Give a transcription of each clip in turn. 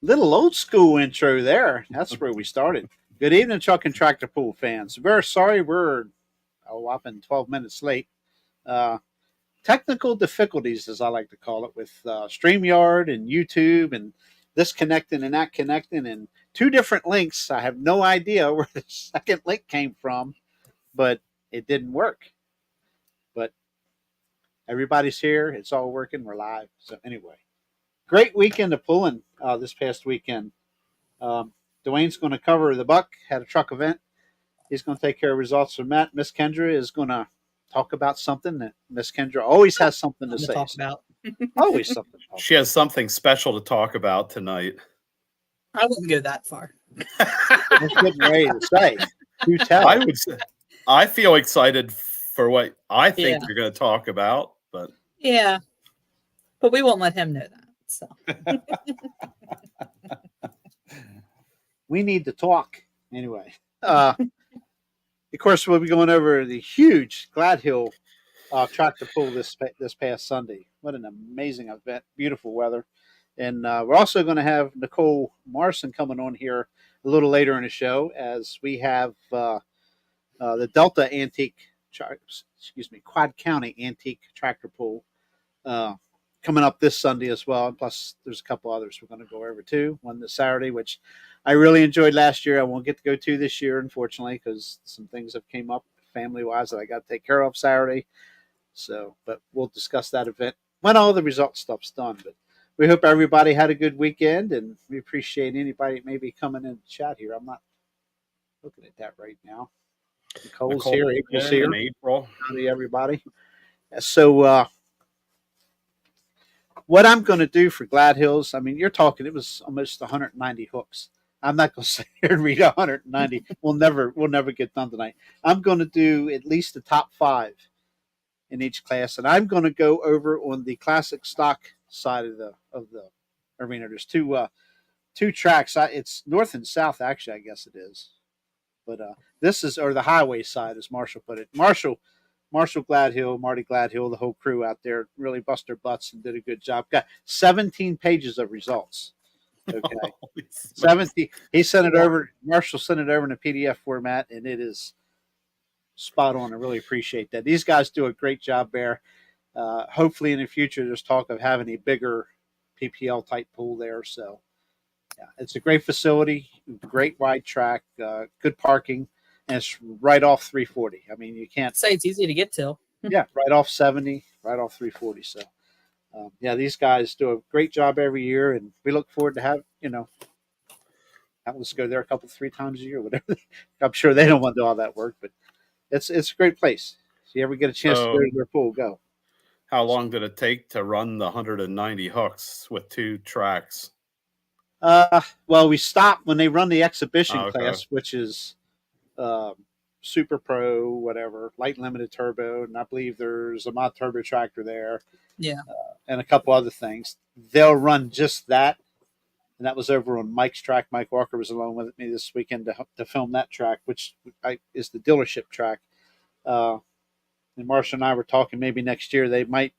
Little old school intro there. That's where we started. Good evening, Truck and Tractor Pool fans. We're sorry we're a whopping 12 minutes late. Uh, Technical difficulties, as I like to call it, with StreamYard and YouTube and this connecting and that connecting and two different links. I have no idea where the second link came from, but it didn't work. But everybody's here. It's all working. We're live. So, anyway, great weekend of pulling this past weekend. Um, Dwayne's going to cover the buck, had a truck event. He's going to take care of results from that. Miss Kendra is going to talk about something that Miss Kendra always has something to say. Talk about. Always something. She has something special to talk about tonight. I wouldn't go that far. I was getting ready to say. You tell. I would say, I feel excited for what I think you're going to talk about, but yeah, but we won't let him know that. So we need to talk anyway. Of course, we'll be going over the huge Gladhill tractor pull this past Sunday. What an amazing event! Beautiful weather, and we're also going to have Nicole Morrison coming on here a little later in the show as we have the Delta Antique, Quad County Antique Tractor Pull coming up this Sunday as well. And plus, there's a couple others we're going to go over too. One this Saturday, which I really enjoyed last year. I won't get to go to this year, unfortunately, because some things have came up family-wise that I got to take care of Saturday. So, but we'll discuss that event when all the result stuff's done. But we hope everybody had a good weekend, and we appreciate anybody maybe coming in the chat here. I'm not looking at that right now. Nicole's here. April's here. April. Howdy, everybody. So, what I'm going to do for Gladhills, I mean, you're talking, it was almost 190 hooks. I'm not going to sit here and read 190. We'll never get done tonight. I'm going to do at least the top 5 in each class, and I'm going to go over on the classic stock side of the arena. There's two tracks. It's north and south, actually. I guess it is, but this is, or the highway side, as Marshall put it. Marshall Gladhill, Marty Gladhill, the whole crew out there really bust their butts and did a good job. Got 17 pages of results. Okay. 70. He sent it over. Marshall sent it over in a PDF format, and it is spot on. I really appreciate that. These guys do a great job there. Hopefully in the future, there's talk of having a bigger PPL type pool there. So, yeah, it's a great facility, great wide track, good parking. And it's right off 340. I mean, you can't say it's easy to get to. Yeah, right off 70, right off 340. So, yeah, these guys do a great job every year, and we look forward to have us go there a couple, 3 times a year, whatever. I'm sure they don't want to do all that work, but it's a great place. If you ever get a chance to go to their pool, go. How long did it take to run the 190 hooks with 2 tracks? Well, we stopped when they run the exhibition class, which is Super Pro, whatever, light limited turbo, and I believe there's a mod turbo tractor there. Yeah, and a couple other things. They'll run just that, and that was over on Mike's track. Mike Walker was along with me this weekend to film that track, which is the dealership track. And Marcia and I were talking maybe next year they might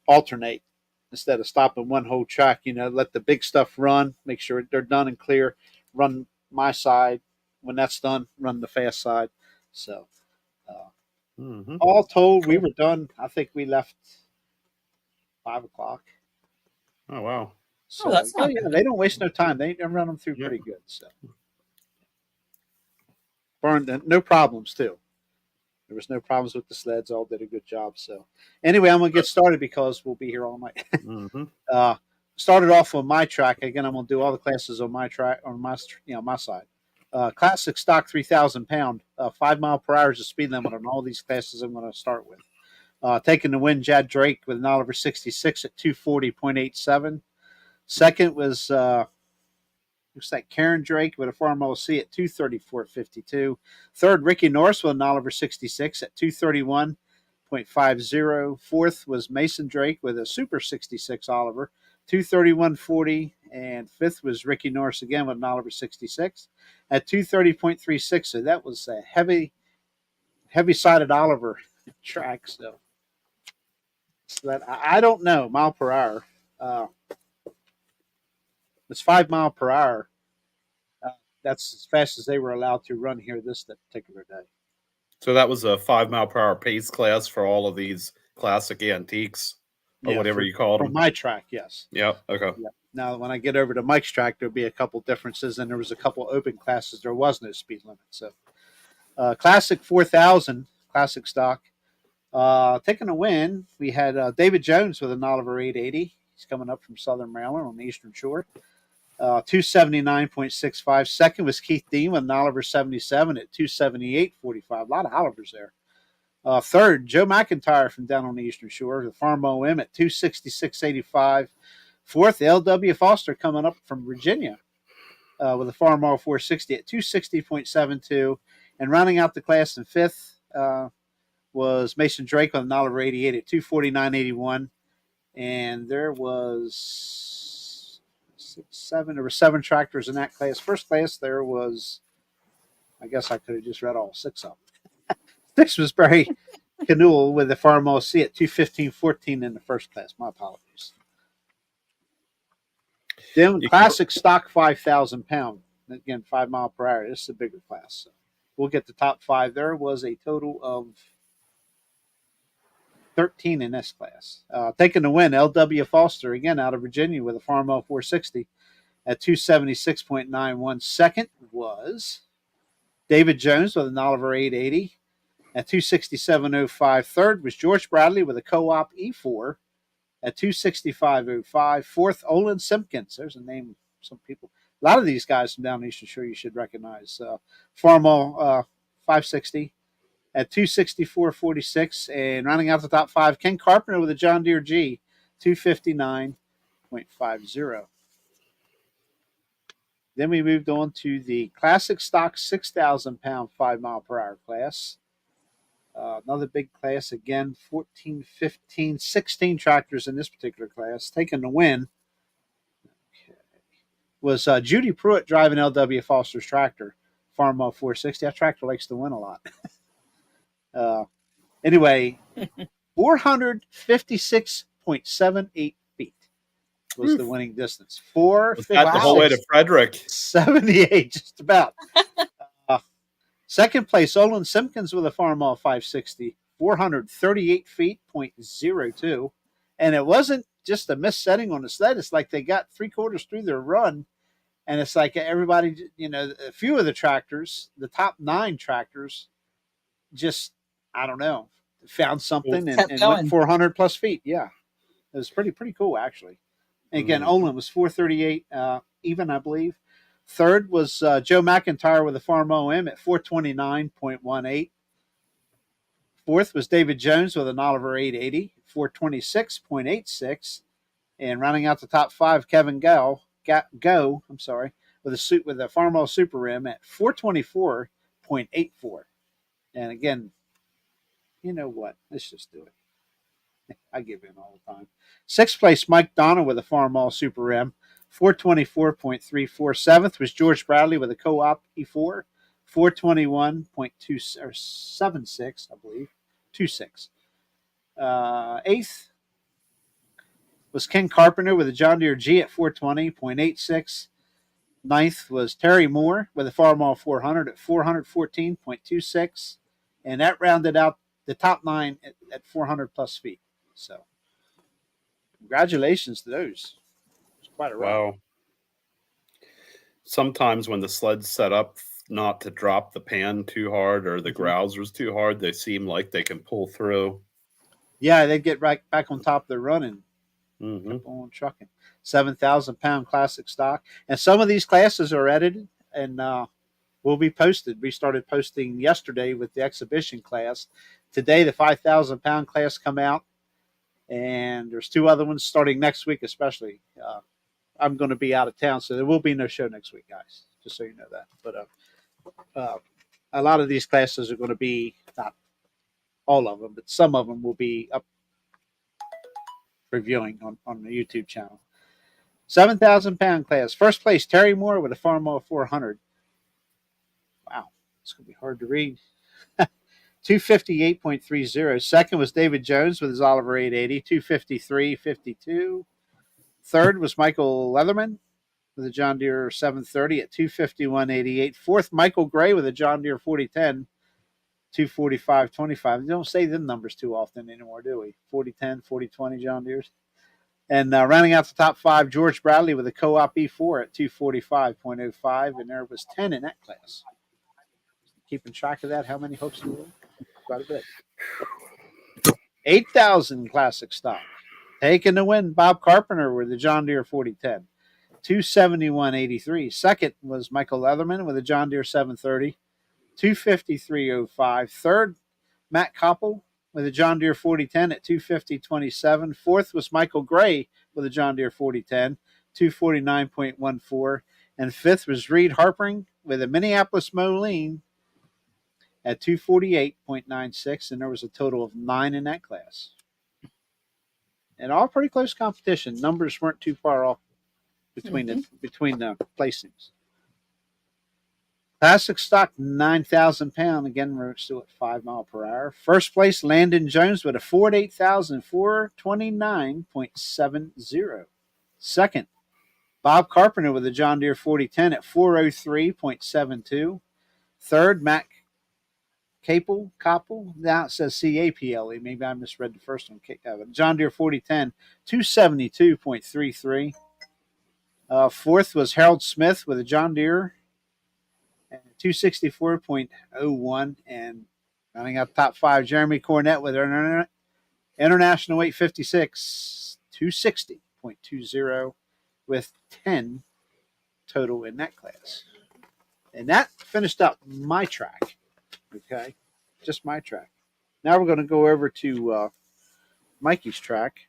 alternate instead of stopping one whole track. Let the big stuff run, make sure they're done and clear. Run my side. When that's done, run the fast side. So, all told, we were done. I think we left 5 o'clock. Oh, wow. So, that's not bad. They don't waste no time. They run them through pretty good. So, no problems, too. There was no problems with the sleds. All did a good job. So, anyway, I'm going to get started because we'll be here all night. Started off on my track. Again, I'm going to do all the classes on my track, on my side. Classic stock 3,000 pound, 5 mile per hour is the speed limit on all these classes I'm going to start with. Taking the win, Jad Drake with an Oliver 66 at 240.87. Second was looks like Karen Drake with a Farm LC at 234.52. Third, Ricky Norris with an Oliver 66 at 231.50. Fourth was Mason Drake with a Super 66 Oliver, 231.40. And fifth was Ricky Norris again with an Oliver 66 at 230.36. So that was a heavy-sided Oliver track. So that I don't know, mile per hour. It's 5 mile per hour. That's as fast as they were allowed to run here this particular day. So that was a 5 mile per hour pace class for all of these classic antiques or Yeah, whatever you called for them. my track, yes. Yep. Okay. Yeah. Now, when I get over to Mike's track, there'll be a couple differences, and there was a couple open classes. There was no speed limit. So, Classic 4000, classic stock. Taking a win, we had David Jones with an Oliver 880. He's coming up from Southern Maryland on the Eastern Shore. 279.65. Second was Keith Dean with an Oliver 77 at 278.45. A lot of Olivers there. Third, Joe McIntyre from down on the Eastern Shore, the Farm OM at 266.85. Fourth, L.W. Foster coming up from Virginia with a Farm O 460 at 260.72. And rounding out the class in fifth was Mason Drake with an Oliver 88 at 249.81. And there was there were 7 tractors in that class. First class, there was, I guess I could have just read all 6 of them. 6 was Barry Canoe with the Farm OC at 215.14 in the first class. My apologies. Then classic stock 5,000 pound. Again, 5 mile per hour. This is a bigger class. So we'll get the top 5. There was a total of 13 in this class. Taking the win, L.W. Foster, again out of Virginia with a Farm O 460 at 276.91. Second was David Jones with an Oliver 880 at 267.05. Third was George Bradley with a Co-op E4 at 265.05. Fourth, Olin Simpkins. There's a name some people, a lot of these guys from down the Eastern Shore you should recognize. Farmo 560 at 264.46. And rounding out the top 5, Ken Carpenter with a John Deere G, 259.50. Then we moved on to the classic stock 6,000 pound 5 mile per hour class. Another big class again, 14, 15, 16 tractors in this particular class. Taking the win was Judy Pruitt driving L.W. Foster's tractor, Farm 460. That tractor likes to win a lot. Anyway, 456.78 feet was the winning distance. Was that the whole way to Frederick? 78, just about. Second place, Olin Simpkins with a Farm 560, 438 feet, .02. And it wasn't just a miss setting on the sled. It's like they got 3/4 through their run. And it's like everybody, a few of the tractors, the top 9 tractors, just, I don't know, found something and went 400 plus feet. Yeah. It was pretty cool, actually. And again, Olin was 438 even, I believe. Third was Joe McIntyre with a Farm OM at 429.18. Fourth was David Jones with an Oliver 880, 426.86. And rounding out the top 5, Kevin Go, with a Farm O Super Rim at 424.84. And again, you know what? Let's just do it. I give in all the time. Sixth place, Mike Donna with a Farm All Super M, 424.34. Seventh was George Bradley with a Co-op E4, 421.76, I believe, 26. Eighth was Ken Carpenter with a John Deere G at 420.86. Ninth was Terry Moore with a Farm All 400 at 414.26. And that rounded out the top 9 at 400 plus feet. So, congratulations to those. It's quite a ride. Wow. Sometimes when the sled's set up not to drop the pan too hard or the grousers too hard, they seem like they can pull through. Yeah, they get right back on top of the run and keep on trucking. 7,000 pound classic stock. And some of these classes are edited and will be posted. We started posting yesterday with the exhibition class. Today, the 5,000 pound class come out. And there's 2 other ones starting next week, especially. I'm going to be out of town, so there will be no show next week, guys, just so you know that. But a lot of these classes are going to be, not all of them, but some of them will be up reviewing on the YouTube channel. 7,000 pound class. First place, Terry Moore with a Farm 400. Wow, it's going to be hard to read. 258.30. Second was David Jones with his Oliver 880, 253.52. Third was Michael Leatherman with a John Deere 730 at 251.88. Fourth, Michael Gray with a John Deere 4010, 245.25. They don't say them numbers too often anymore, do we? 4010, 4020 John Deere's. And rounding out the top five, George Bradley with a Co-op E4 at 245.05, and there was 10 in that class. Keeping track of that, how many hooks you were? Quite a bit. 8,000 classic stock. Taking the win, Bob Carpenter with the John Deere 4010, 271.83. Second was Michael Leatherman with a John Deere 730, 253.05. Third, Matt Koppel with a John Deere 4010 at 250.27. Fourth was Michael Gray with a John Deere 4010, 249.14. And fifth was Reed Harpering with a Minneapolis Moline at 248.96. And there was a total of 9 in that class. And all pretty close competition. Numbers weren't too far off between the placings. Classic stock, 9,000 pound. Again, we're still at 5 mile per hour. First place, Landon Jones with a Ford 8000, 429.70. Second, Bob Carpenter with a John Deere 4010 at 403.72. Third, Matt Koppel. Now it says C-A-P-L-E. Maybe I misread the first one. John Deere 4010, 272.33. Fourth was Harold Smith with a John Deere 264.01. And running out top five, Jeremy Cornett with an International 856, 260.20, with 10 total in that class. And that finished up my track. Okay, just my track. Now we're going to go over to Mikey's track.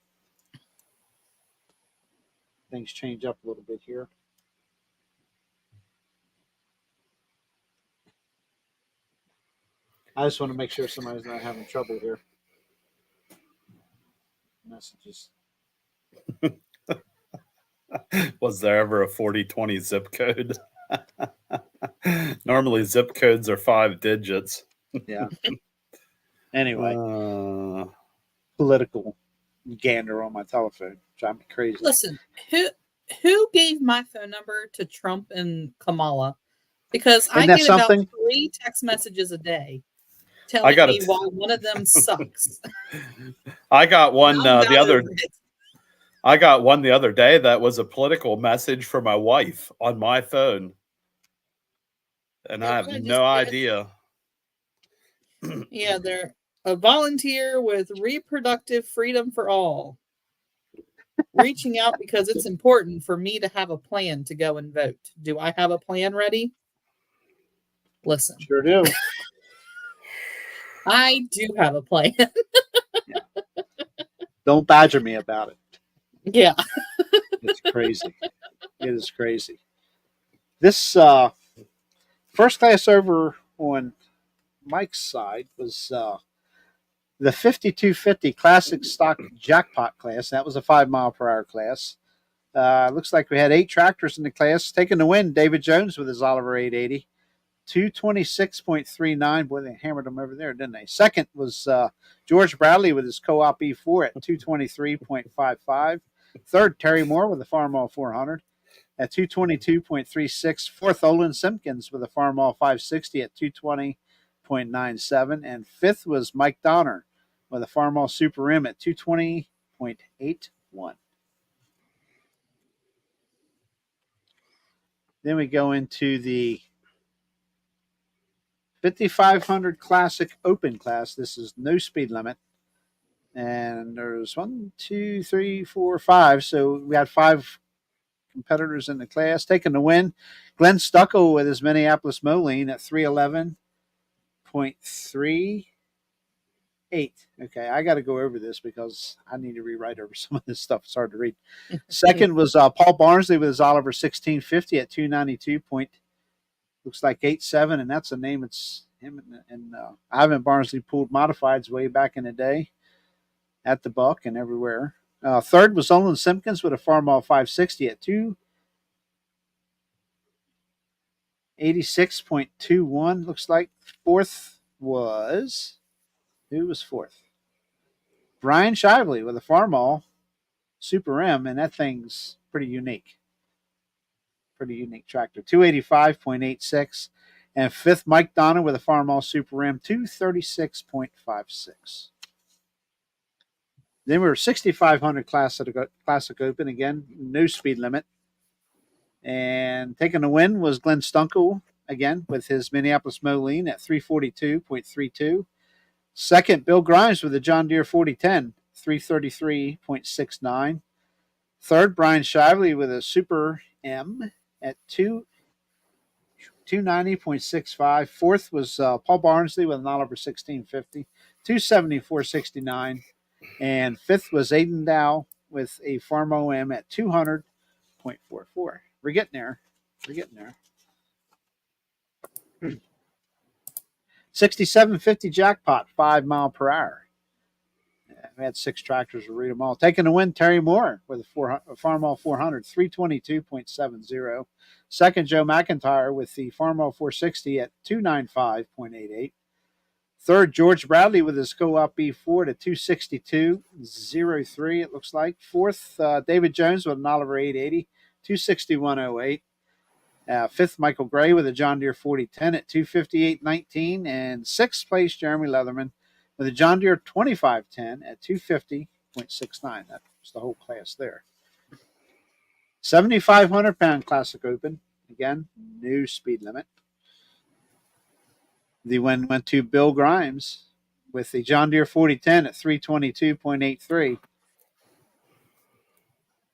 Things change up a little bit here. I just want to make sure somebody's not having trouble here. Messages. Was there ever a 4020 zip code? Normally zip codes are 5 digits. Yeah. Anyway, political gander on my telephone. Drive me crazy. Listen, who gave my phone number to Trump and Kamala? Because I get about 3 text messages a day telling me why one of them sucks. I got one I got one the other day that was a political message for my wife on my phone. And I have no idea. Yeah, they're a volunteer with reproductive freedom for all. Reaching out because it's important for me to have a plan to go and vote. Do I have a plan ready? Listen. Sure do. I do have a plan. Yeah. Don't badger me about it. Yeah. It's crazy. It is crazy. This first class over on Mike's side was the 5250 Classic Stock Jackpot class. That was a 5 mile per hour class. Looks like we had 8 tractors in the class. Taking the win, David Jones with his Oliver 880. 226.39. Boy, they hammered him over there, didn't they? Second was George Bradley with his Co-op E4 at 223.55. Third, Terry Moore with the Farmall 400 at 222.36. Fourth, Olin Simpkins with the Farmall 560 at 220.97. And fifth was Mike Donner with the Farmall Super M at 220.81. Then we go into the 5,500 Classic Open class. This is no speed limit. And there's 1, 2, 3, 4, 5. So we had 5 competitors in the class. Taking the win, Glenn Stucco with his Minneapolis Moline at 311.38. Okay, I got to go over this because I need to rewrite over some of this stuff. It's hard to read. Second was Paul Barnsley with his Oliver 1650 at 292. Looks like 87, and that's a name. It's him and Ivan Barnsley pulled modifieds way back in the day at the Buck and everywhere. Third was Olin Simpkins with a Farmall 560 at 286.21. Looks like fourth was, who was fourth? Brian Shively with a Farmall Super M, and that thing's pretty unique. Pretty unique tractor. 285.86. And fifth, Mike Donner with a Farmall Super Ram, 236.56. Then we were 6,500 Classic Open. Again, no speed limit. And taking the win was Glenn Stunkel, again, with his Minneapolis Moline at 342.32. Second, Bill Grimes with the John Deere 4010, 333.69. Third, Brian Shively with a Super M at 290.65. Fourth was Paul Barnsley with an Oliver 1650, 274.69. And fifth was Aiden Dow with a Farm OM at 200.44. We're getting there. 6750 jackpot, 5 mile per hour. We had 6 tractors. We'll read them all. Taking the win, Terry Moore with a Farmall 400, 322.70. Second, Joe McIntyre with the Farmall 460 at 295.88. Third, George Bradley with his co-op B4 at 262.03, it looks like. Fourth, David Jones with an Oliver 880, 261.08. Fifth, Michael Gray with a John Deere 4010 at 258.19. And sixth place, Jeremy Leatherman with a John Deere 2510 at 250.69. That was the whole class there. 7,500 pound Classic Open. Again, new speed limit. The win went to Bill Grimes with the John Deere 4010 at 322.83.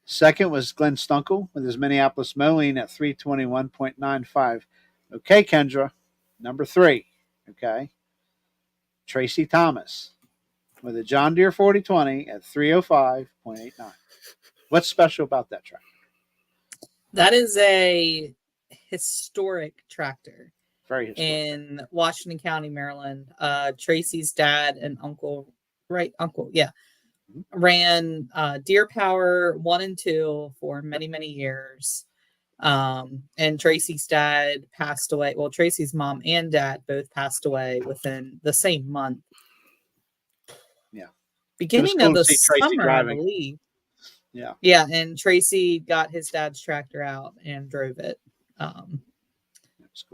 Second was Glenn Stunkel with his Minneapolis Moline at 321.95. Okay, Kendra, number 3. Okay. Tracy Thomas with a John Deere 4020 at 305.89. What's special about that tractor? That is a historic tractor. Very historic. In Washington County, Maryland. Tracy's dad and uncle, ran Deer Power 1 and 2 for many, many years. And Tracy's dad passed away. Well, Tracy's mom and dad both passed away within the same month. Yeah. Beginning of the summer, I believe. Yeah. Yeah, and Tracy got his dad's tractor out and drove it. Cool.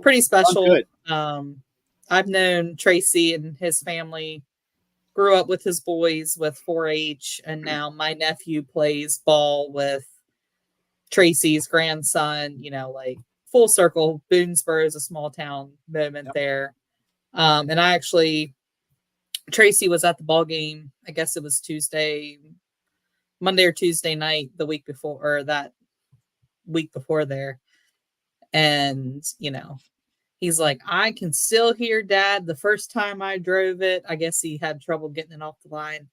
Pretty special. I've known Tracy and his family, grew up with his boys with 4-H, and now my nephew plays ball with Tracy's grandson, like full circle. Boonesboro is a small town moment there. And Tracy was at the ball game. I guess it was Monday or Tuesday night, the week before, or that week before there. And, he's like, I can still hear Dad. The first time I drove it, I guess he had trouble getting it off the line.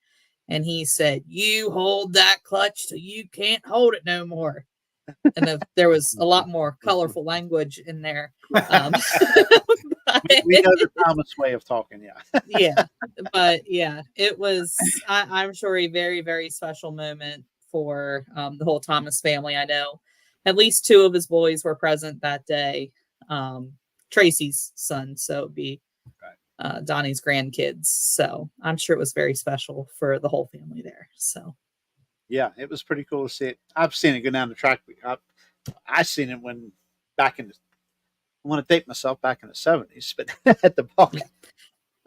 And he said, you hold that clutch till you can't hold it no more. And there was a lot more colorful language in there. We know the Thomas way of talking, yeah. Yeah. But yeah, it was, I'm sure, a very, very special moment for the whole Thomas family. I know at least 2 of his boys were present that day. Tracy's son, so it'd be Donnie's grandkids. So I'm sure it was very special for the whole family there. So yeah, it was pretty cool to see it. I've seen it go down the track. I seen it I want to date myself, back in the 70s, but at the ball.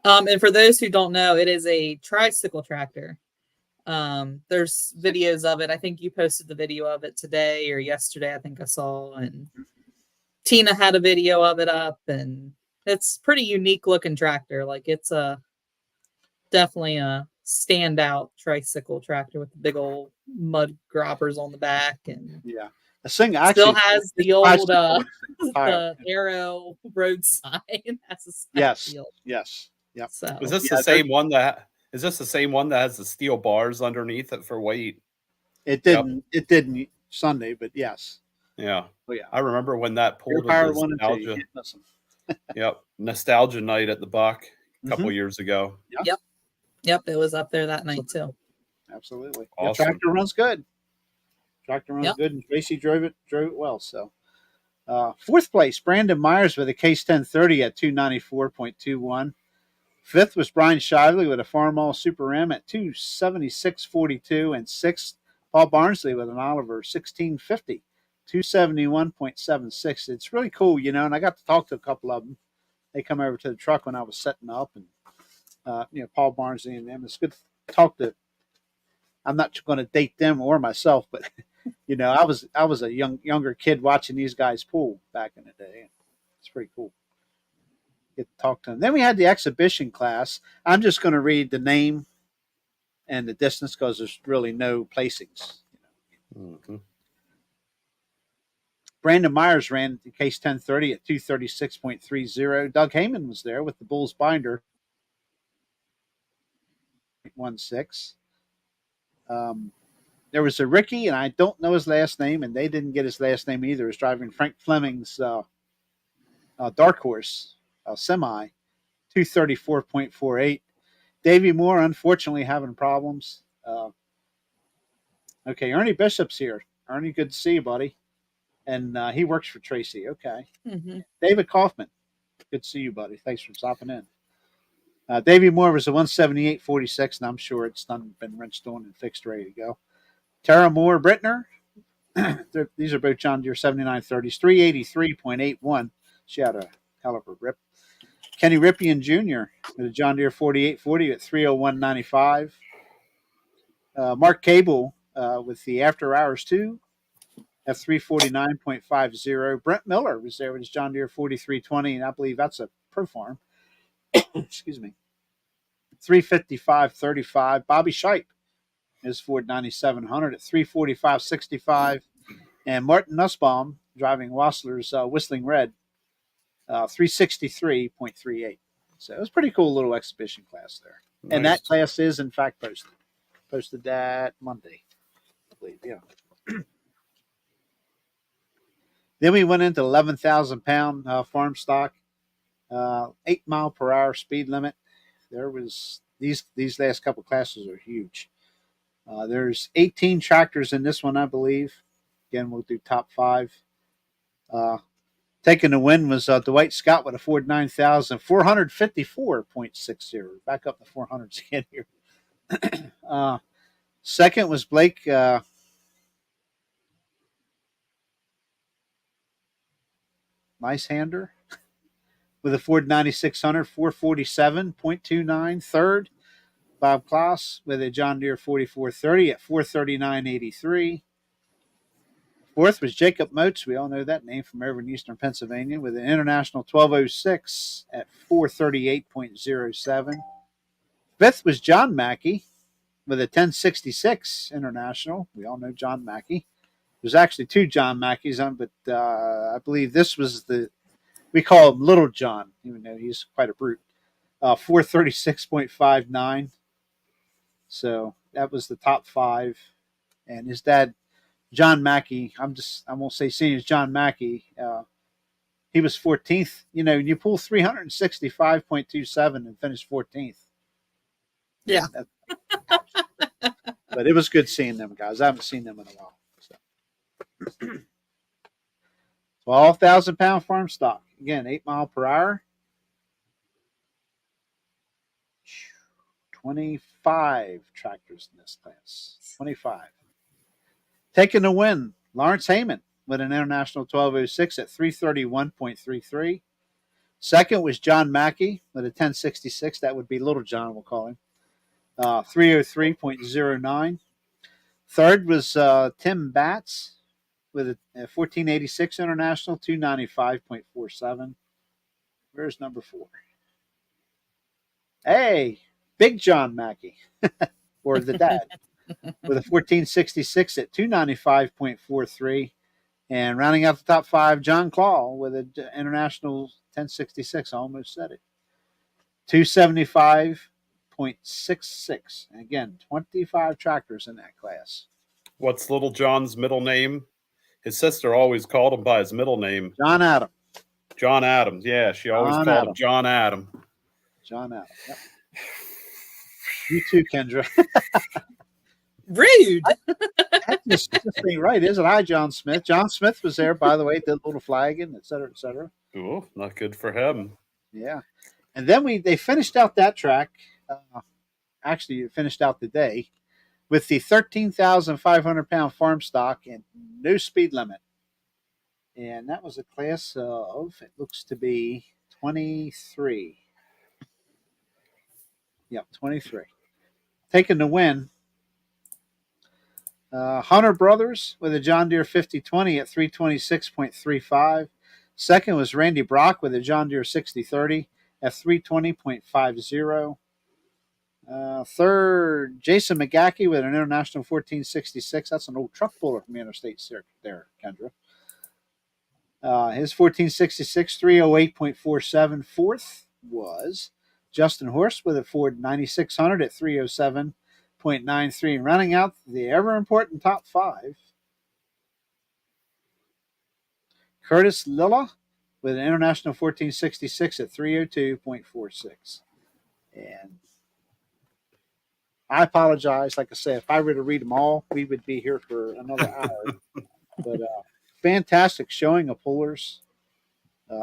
And for those who don't know, it is a tricycle tractor. There's videos of it. I think you posted the video of it today or yesterday. I think I saw, and Tina had a video of it up, and it's pretty unique looking tractor. Like, it's definitely a standout tricycle tractor with the big old mud groppers on the back, and yeah, the thing still has the old the arrow road sign. Yes. Yep. So is this the same one that has the steel bars underneath it for weight? It didn't. Yep. It didn't Sunday, but yes. Yeah. Oh, yeah. I remember when that pulled nostalgia. Yep. Nostalgia night at the Buck a couple years ago. Yep. It was up there that night too. Absolutely. Awesome. The tractor runs good. Good, and Tracy drove it well. So, fourth place, Brandon Myers with a Case 1030 at 294.21. Fifth was Brian Shively with a Farmall Super M at 276.42, and sixth, Paul Barnsley with an Oliver 1650 271.76. It's really cool, you know, and I got to talk to a couple of them. They come over to the truck when I was setting up, and you know, Paul Barnsley and them. It's good to talk to. I'm not going to date them or myself, but you know, I was a younger kid watching these guys pool back in the day. It's pretty cool. Get to talk to them. Then we had the exhibition class. I'm just going to read the name and the distance because there's really no placings. Mm-hmm. Brandon Myers ran the case 1030 at 236.30. Doug Heyman was there with the Bulls binder 16. There was a Ricky, and I don't know his last name, and they didn't get his last name either. He was driving Frank Fleming's Dark Horse semi, 234.48. Davey Moore, unfortunately, having problems. Okay, Ernie Bishop's here. Ernie, good to see you, buddy. And he works for Tracy. Okay. Mm-hmm. David Kaufman, good to see you, buddy. Thanks for stopping in. Davey Moore was a 178.46, and I'm sure it's been wrenched on and fixed, ready to go. Tara Moore Brittner, these are both John Deere 7930s, 383.81. She had a hell of a rip. Kenny Rippian Jr. with a John Deere 4840 at 301.95. Mark Cable with the After Hours 2 at 349.50. Brent Miller was there with his John Deere 4320, and I believe that's a Pro Farm. Excuse me. 355.35. Bobby Shipe is Ford 9700 at 345.65. And Martin Nussbaum driving Wassler's Whistling Red, 363.38. So it was a pretty cool little exhibition class there. Nice. And that class is, in fact, posted that Monday, I believe. Yeah. Then we went into 11,000 pound farm stock, 8 mile per hour speed limit. There was these last couple classes are huge. There's 18 tractors in this one, I believe. Again, we'll do top 5. Taking the win was Dwight Scott with a Ford 9000, 454.60. Back up the 400s again here. Second was Blake Nicehander with a Ford 9600, 447.29. Third, Bob Klaus with a John Deere 4430 at 439.83. Fourth was Jacob Moats. We all know that name from over in eastern Pennsylvania with an International 1206 at 438.07. Fifth was John Mackey with a 1066 International. We all know John Mackey. There's actually 2 John Mackeys on, but I believe this was we call him Little John, even though he's quite a brute. 436.59. So that was the top 5. And his dad, John Mackey, I won't say senior, John Mackey. He was 14th. You know, you pull 365.27 and finish 14th. Yeah. But it was good seeing them guys. I haven't seen them in a while. So. 12,000 pound farm stock. Again, 8 mile per hour. 25 tractors in this class. 25. Taking the win, Lawrence Heyman with an International 1206 at 331.33. Second was John Mackey with a 1066. That would be Little John, we'll call him. 303.09. Third was Tim Batts with a 1486 International, 295.47. Where's number 4? Hey, Big John Mackey, or the dad, with a 1466 at 295.43. And rounding out the top 5, John Claw with an International 1066. I almost said it. 275.66. And again, 25 tractors in that class. What's Little John's middle name? His sister always called him by his middle name. John Adam. John Adams. Yeah, she always called him John Adam. John Adam. Yep. You too, Kendra. Rude. This ain't right, is it? Hi, John Smith. John Smith was there, by the way, did a little flagging, et cetera, et cetera. Oh, not good for him. Yeah. And then they finished out that track. Actually, it finished out the day with the 13,500 pound farm stock and no speed limit. And that was a class of, it looks to be 23. Yep, 23. Taking the win. Hunter Brothers with a John Deere 5020 at 326.35. Second was Randy Brock with a John Deere 6030 at 320.50. Third, Jason McGackey with an International 1466. That's an old truck puller from the interstate there, Kendra. His 1466, 308.47. Fourth was Justin Horst with a Ford 9600 at 307.93. And rounding out the ever important top five, Curtis Lilla with an International 1466 at 302.46. And I apologize. Like I said, if I were to read them all, we would be here for another hour. But fantastic showing of pullers.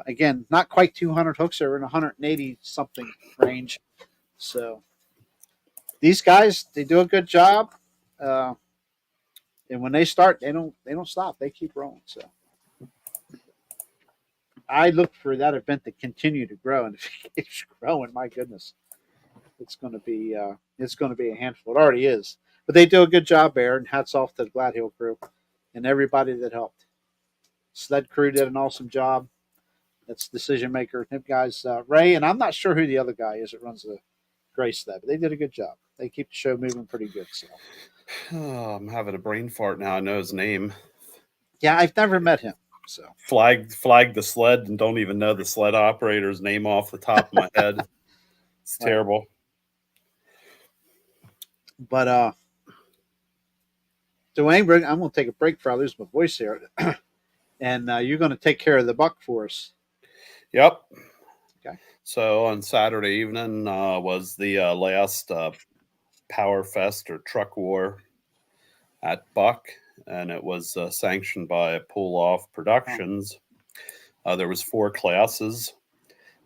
Again, not quite 200 hooks. They're in 180 something range. So these guys, they do a good job. And when they start, they don't stop. They keep rolling. So I look for that event to continue to grow, and if it keeps growing, my goodness, it's going to be a handful. It already is, but they do a good job there. And hats off to the Gladhill crew and everybody that helped. Sled crew did an awesome job. That's decision maker. Them guys, Ray, and I'm not sure who the other guy is that runs the gray sled, but they did a good job. They keep the show moving pretty good. So, I'm having a brain fart now. I know his name. yeah, I've never met him. So Flag the sled and don't even know the sled operator's name off the top of my head. It's terrible. But Dwayne, I'm going to take a break before I lose my voice here, and you're going to take care of the buck for us. Yep. Okay. So on Saturday evening was the last Power Fest or Truck War at Buck, and it was sanctioned by Pull Off Productions. There was 4 classes.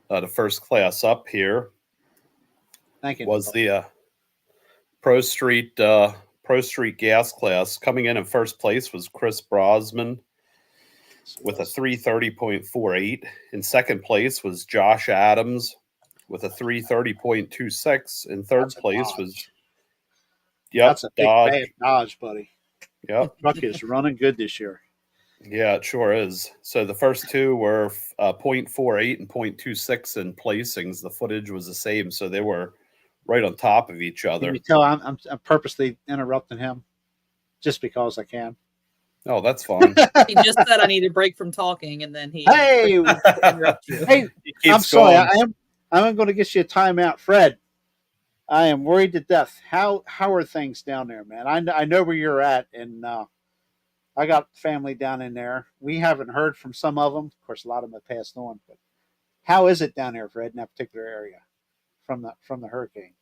The first class up here was the Pro Street gas class. Coming in first place was Chris Brosman with a 330.48. In second place was Josh Adams with a 330.26. In third place was that's a big Dodge. bad Dodge, buddy. Yep. Truck is running good this year. Yeah, it sure is. So the first two were 0.48 and 0.26 in placings. The footage was the same, so they were right on top of each other. Can you tell I'm purposely interrupting him just because I can? Oh, that's fine. He just said I need a break from talking, and then he interrupt you. Hey, I'm sorry. I'm going to get you a timeout, Fred. I am worried to death. How are things down there, man? I know where you're at, and I got family down in there. We haven't heard from some of them. Of course, a lot of them have passed on. But how is it down there, Fred, in that particular area from the hurricane?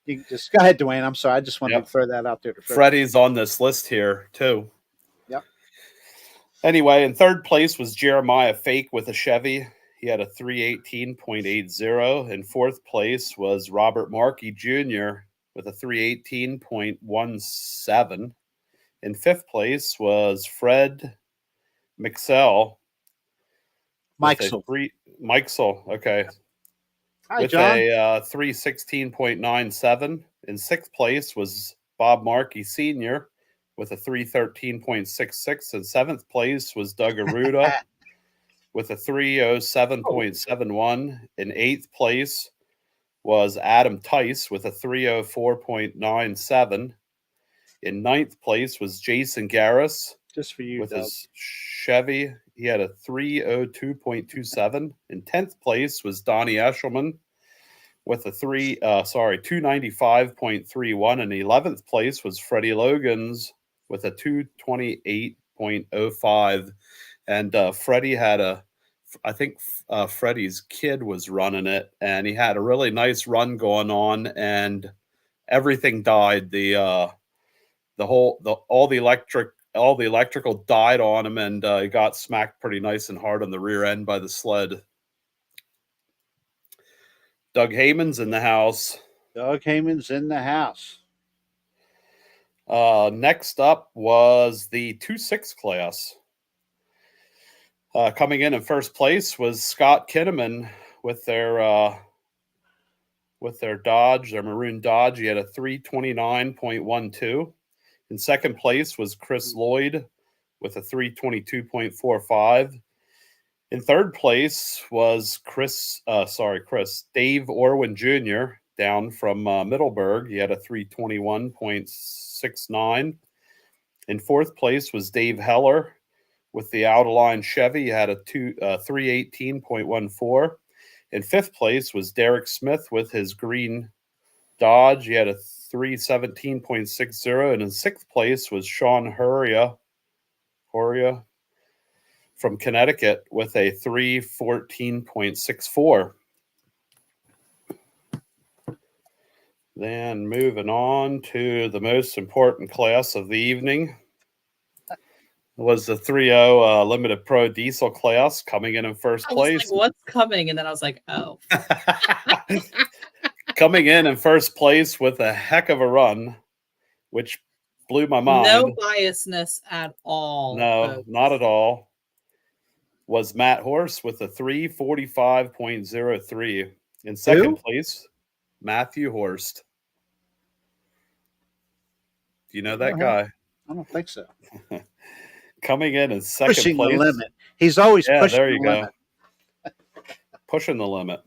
You can just go ahead, Dwayne. I'm sorry. I just wanted to throw that out there. Freddie's on this list here too. Yep. Anyway, in third place was Jeremiah Fake with a Chevy. He had a 318.80. In fourth place was Robert Markey Jr. with a 318.17. In fifth place was Fred Mixell. Mixell, okay. Hi, with John. a 316.97. In sixth place was Bob Markey Sr. with a 313.66. In seventh place was Doug Aruda with a 307.71. In eighth place was Adam Tice with a 304.97. In ninth place was Jason Garris. Just for you, with Doug. His Chevy. He had a 302.27. In 10th place was Donnie Eshelman with a 295.31. In 11th place was Freddie Logans with a 228.05. And Freddie had I think Freddie's kid was running it, and he had a really nice run going on, and everything died. All the electrical died on him, and he got smacked pretty nice and hard on the rear end by the sled. Doug Heyman's in the house. Doug Heyman's in the house. Next up was the 2.6 class. Coming in first place was Scott Kinnaman with their Dodge, their maroon Dodge. He had a 329.12. In second place was Chris Lloyd with a 322.45. In third place was Chris, Dave Orwin Jr. down from Middleburg. He had a 321.69. In fourth place was Dave Heller with the out-of-line Chevy. He had a 318.14. In fifth place was Derek Smith with his green Dodge. He had a 317.60. And in sixth place was Sean Horia from Connecticut with a 314.64. Then moving on to the most important class of the evening was the 3.0 Limited Pro Diesel class. Coming in first place. I was like, what's coming? And then I was like, oh. Coming in first place with a heck of a run, which blew my mind. No biasness at all. No, folks. not at all. Was Matt Horse with a 345.03. In second place, Matthew Horst. Do you know that guy? I don't think so. Coming in second Pushing place. the limit. He's always pushing there you the go. limit. Pushing the limit.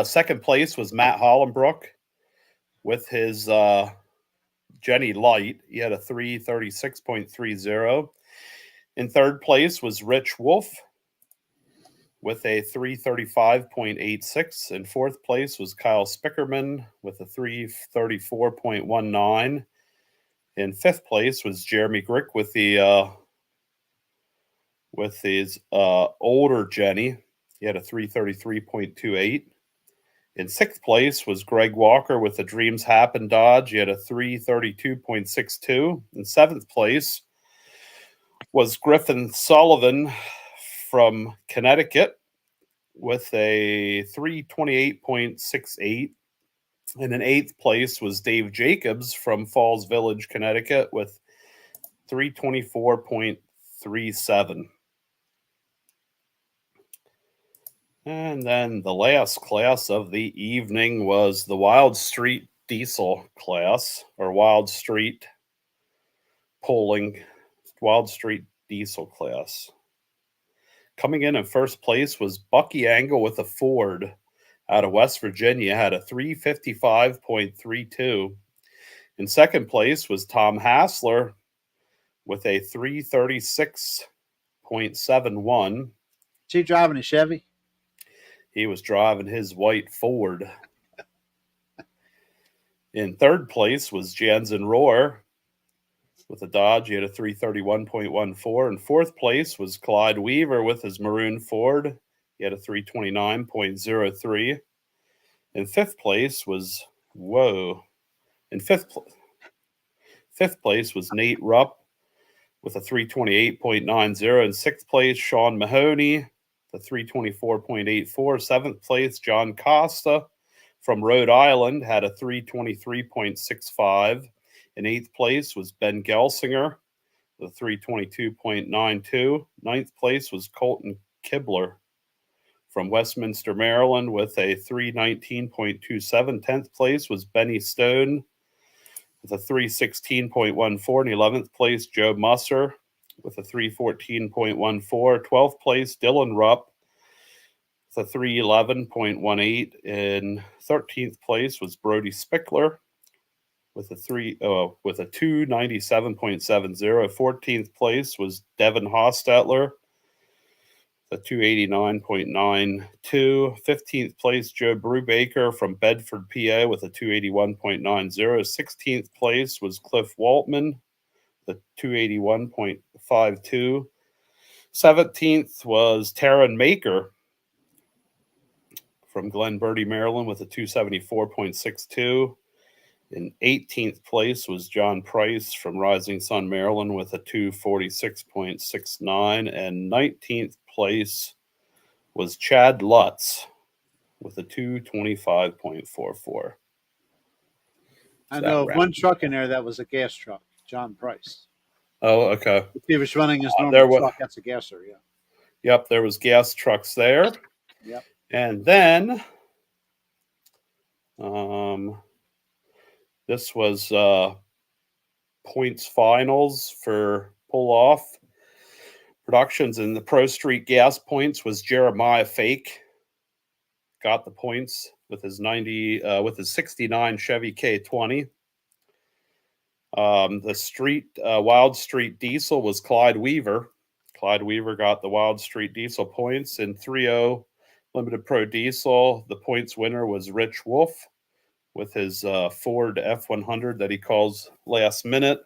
Second place was Matt Hollenbrook with his Jenny Light. He had a 336.30. In third place was Rich Wolf with a 335.86. In fourth place was Kyle Spickerman with a 334.19. In fifth place was Jeremy Grick with his older Jenny. He had a 333.28. In sixth place was Greg Walker with the Dreams Happen Dodge. He had a 332.62. In seventh place was Griffin Sullivan from Connecticut with a 328.68. And in eighth place was Dave Jacobs from Falls Village, Connecticut with 324.37. And then the last class of the evening was the Wild Street Diesel class, or Wild Street Diesel class. Coming in first place was Bucky Angle with a Ford out of West Virginia, had a 355.32. In second place was Tom Hassler with a 336.71. Is he driving a Chevy? He was driving his white Ford. In third place was Jansen Rohr with a Dodge. He had a 331.14. In fourth place was Clyde Weaver with his maroon Ford. He had a 329.03. In fifth place was fifth place was Nate Rupp with a 328.90. In sixth place, Sean Mahoney, the 324.84. Seventh place, John Costa from Rhode Island had a 323.65. In eighth place was Ben Gelsinger, the 322.92. Ninth place was Colton Kibler from Westminster, Maryland, with a 319.27. 10th place was Benny Stone with a 316.14. In 11th place, Joe Musser with a 314.14. 12th place, Dylan Rupp with a 311.18. In 13th place was Brody Spickler with a 297.70. 14th place was Devin Hostetler, a 289.92. 15th place, Joe Brubaker from Bedford, PA, with a 281.90. 16th place was Cliff Waltman, the 281.52. 17th was Taryn Maker from Glen Burdy, Maryland, with a 274.62. In 18th place was John Price from Rising Sun, Maryland, with a 246.69. And 19th place was Chad Lutz with a 225.44. I know one truck in there that was a gas truck, John Price. Oh, okay. If he was running his There normal was. truck, that's a gasser. Yeah. Yep, there was gas trucks there, Yep. and then this was points finals for pull off productions, and the Pro Street Gas points was Jeremiah Fake. Got the points with his 69 Chevy K20. The street Wild Street Diesel was Clyde Weaver. Clyde Weaver got the Wild Street Diesel points in 3.0 Limited Pro Diesel. The points winner was Rich Wolf with his Ford F100 that he calls last minute.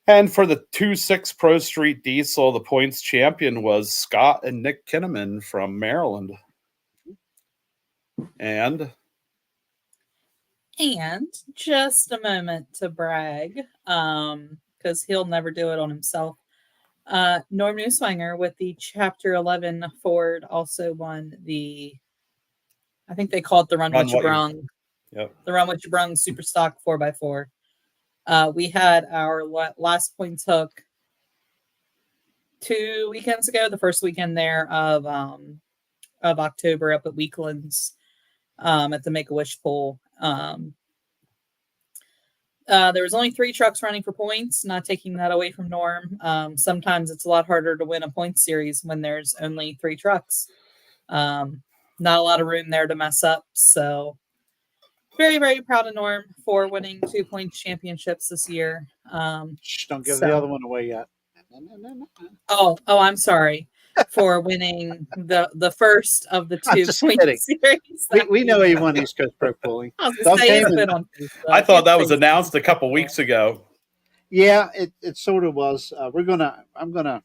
And for the 2.6 Pro Street Diesel, the points champion was Scott and Nick Kinnaman from Maryland. And just a moment to brag, because he'll never do it on himself. Norm Newswanger with the Chapter 11 Ford also won the, I think they call it the Run What You Brung. Yep. The Run What You Brung Super Stock 4x4. We had our last points hook 2 weekends ago, the first weekend there of October up at Weeklands at the Make-A-Wish pool. There was only 3 trucks running for points, not taking that away from Norm. Sometimes it's a lot harder to win a points series when there's only 3 trucks. Not a lot of room there to mess up. So very, very proud of Norm for winning 2 points championships this year. Don't give the other one away yet. Oh, I'm sorry. For winning the first of the 2 points series. We know he won East Coast Pro Pooling. I thought that was announced a couple weeks ago. Yeah, it sort of was. I'm gonna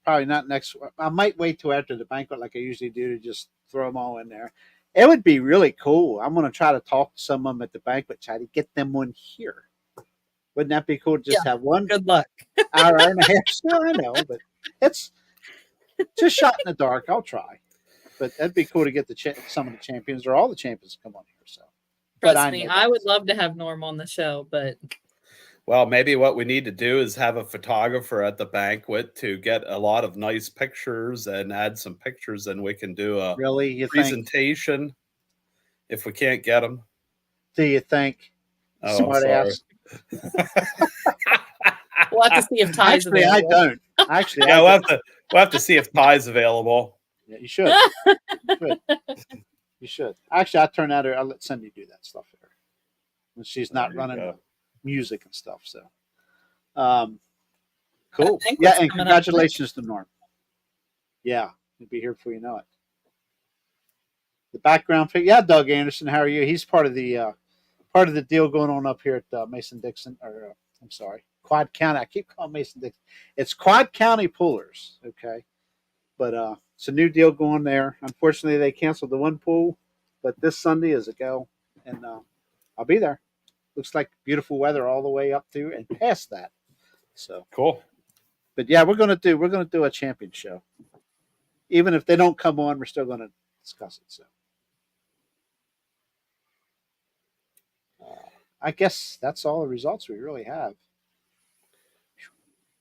probably not next. I might wait till after the banquet, like I usually do, to just throw them all in there. It would be really cool. I'm gonna try to talk to some of them at the banquet, try to get them one here. Wouldn't that be cool to just have one? Good luck. Hour and a half. Sure, I know, but it's just shot in the dark. I'll try, but that'd be cool to get some of the champions or all the champions to come on here. So, trust me, I would love to have Norm on the show, but well, maybe what we need to do is have a photographer at the banquet to get a lot of nice pictures and add some pictures, and we can do a presentation if we can't get them. Do you think? Oh, smart ass. We'll have to see if Ty's available. I don't. Actually, yeah, we'll have to see if Ty's available. Yeah, you should. You should. Actually, I'll let Cindy do that stuff here when she's not running music and stuff. So, cool. Yeah, and congratulations to Norm. Yeah, he'll be here before you know it. The background figure. Yeah, Doug Anderson. How are you? He's part of the deal going on up here at Mason-Dixon, or I'm sorry, Quad County. I keep calling Mason-Dixon. It's Quad County Poolers, okay? But it's a new deal going there. Unfortunately, they canceled the one pool, but this Sunday is a go, and I'll be there. Looks like beautiful weather all the way up to and past that. So cool. But yeah, we're gonna do a champion show. Even if they don't come on, we're still gonna discuss it. So. I guess that's all the results we really have.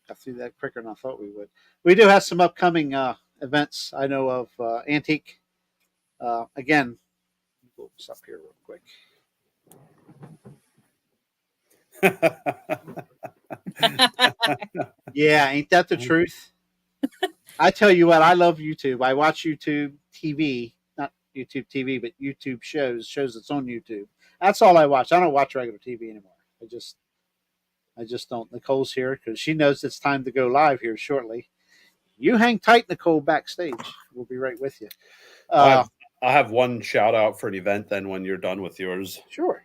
Got through that quicker than I thought we would. We do have some upcoming events. I know of Antique. Again, pull this up here real quick. Yeah, ain't that the truth? I tell you what, I love YouTube. I watch YouTube TV, not YouTube TV, but YouTube shows that's on YouTube. That's all I watch. I don't watch regular TV anymore. I just don't. Nicole's here because she knows it's time to go live here shortly. You hang tight, Nicole, backstage. We'll be right with you. I have one shout out for an event then when you're done with yours. Sure.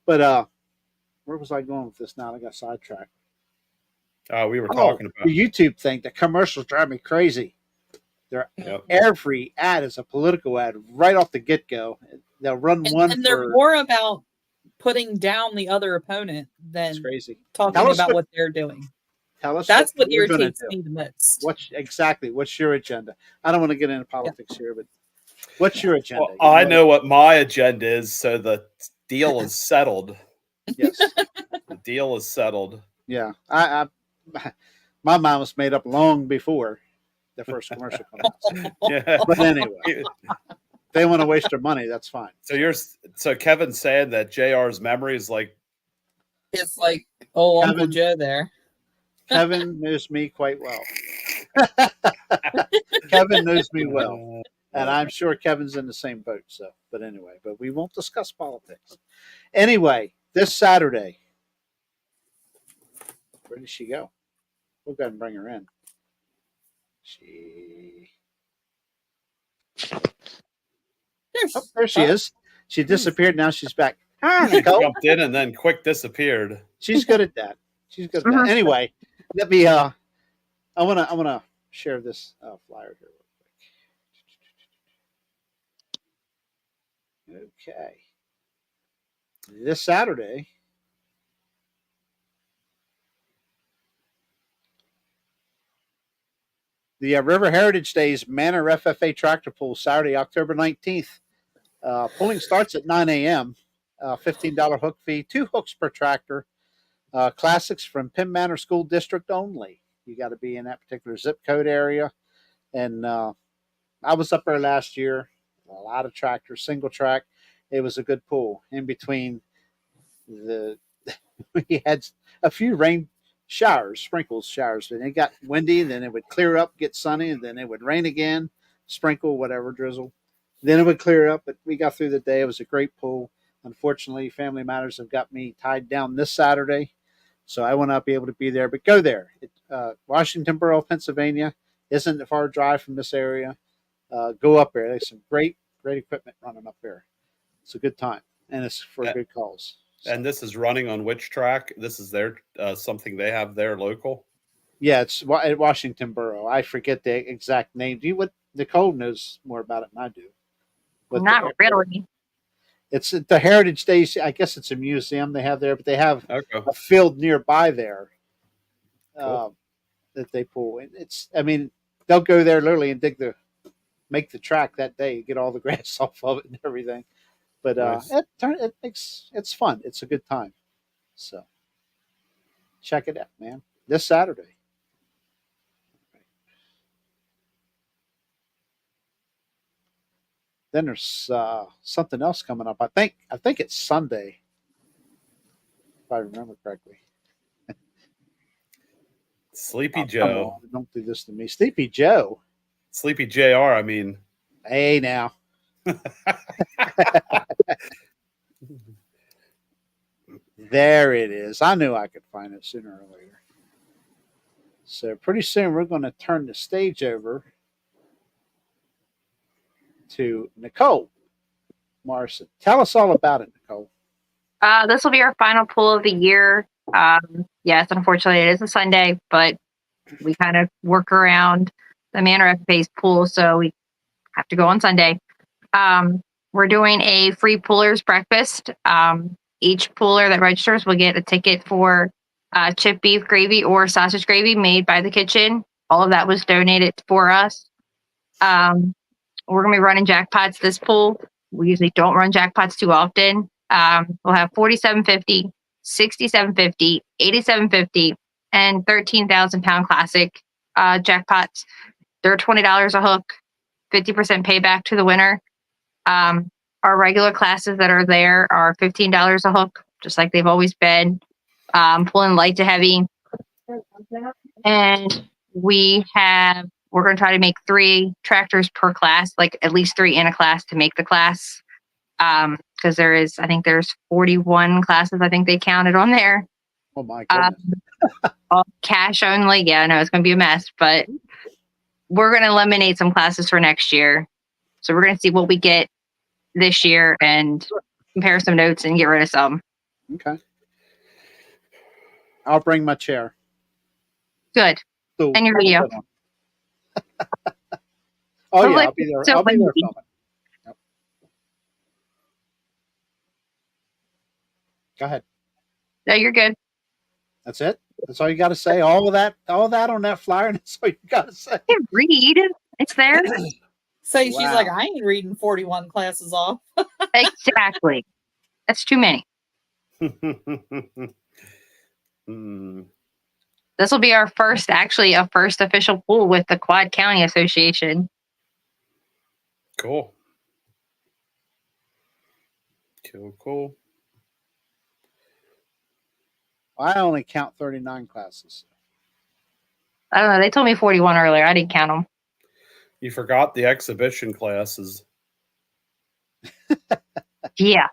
But where was I going with this now? I got sidetracked. We were talking about the YouTube thing. The commercials drive me crazy. Every ad is a political ad right off the get-go. They'll run one, and they're more about putting down the other opponent than talking about what they're doing. Tell us. That's what irritates me the most. What's your agenda? I don't want to get into politics here, but what's your agenda? Well, I know what my agenda is, so the deal is settled. Yes, the deal is settled. Yeah, my mind was made up long before the first commercial came out. Yeah. But anyway, they want to waste their money. That's fine. So Kevin's saying that JR's memory is like It's like old Uncle Kevin- Joe there. Kevin knows me quite well. Kevin knows me well, and I'm sure Kevin's in the same boat. So, but anyway, but we won't discuss politics. Anyway, this Saturday, where did she go? We'll go ahead and bring her in. There she is. She disappeared. Now she's back. Hi, Nicole. jumped in and then quick disappeared. She's good at that. She's good at that. Anyway, let me. I wanna share this flyer here real quick. Okay. This Saturday, the River Heritage Days Manor FFA Tractor Pool, Saturday, October 19th. Pulling starts at 9 a.m. $15 hook fee, 2 hooks per tractor. Classics from Penn Manor School District only. You got to be in that particular zip code area. And I was up there last year. A lot of tractors, single track. It was a good pool. In between we had a few rain showers, sprinkles showers. And it got windy, then it would clear up, get sunny, and then it would rain again, sprinkle, whatever, drizzle. Then it would clear up, but we got through the day. It was a great pool. Unfortunately, family matters have got me tied down this Saturday, so I will not be able to be there. But go there. Washington Borough, Pennsylvania, isn't a far drive from this area. Go up there. There's some great equipment running up there. It's a good time, and it's for good calls. So. And this is running on which track? This is their something they have there local. Yeah, it's at Washington Borough. I forget the exact name. Nicole knows more about it than I do. Not really. It's the Heritage Days. I guess it's a museum they have there, but they have a field nearby there that they pull. And they'll go there literally and make the track that day, get all the grass off of it and everything. But nice. it's fun. It's a good time. So check it out, man. This Saturday. Then there's something else coming up. I think it's Sunday, if I remember correctly. Sleepy Joe. On, don't do this to me, Sleepy Joe. Sleepy JR. I mean, hey now. There it is. I knew I could find it sooner or later. So pretty soon we're going to turn the stage over to Nicole Morrison. Tell us all about it, Nicole. This will be our final pool of the year. Yes, unfortunately, it is a Sunday, but we kind of work around the Manor FFA's pool, so we have to go on Sunday. We're doing a free poolers breakfast. Each pooler that registers will get a ticket for chipped beef gravy or sausage gravy made by the kitchen. All of that was donated for us. We're going to be running jackpots this pool. We usually don't run jackpots too often. We'll have $47.50, $67.50, $87.50, and 13,000 pound classic jackpots. They're $20 a hook, 50% payback to the winner. Our regular classes that are there are $15 a hook, just like they've always been, pulling light to heavy. And we're going to try to make 3 tractors per class, like at least 3 in a class to make the class. Because there's 41 classes, I think they counted on there. Oh my goodness. All cash only. Yeah, I know it's going to be a mess, but we're going to eliminate some classes for next year. So we're going to see what we get this year and compare some notes and get rid of some. Okay. I'll bring my chair. Good. So, and your video. Oh yeah, I'll be there. I'll be there filming. Yep. Go ahead. No, you're good. That's it. That's all you got to say. All that on that flyer. And that's all you got to say. You read. It's there. So she's like, I ain't reading 41 classes off. Exactly. That's too many. Mm, This will be our first official pool with the Quad County Association. cool. Cool. I only count 39 classes. I don't know. They told me 41 earlier. I didn't count them. You forgot the exhibition classes. Yeah.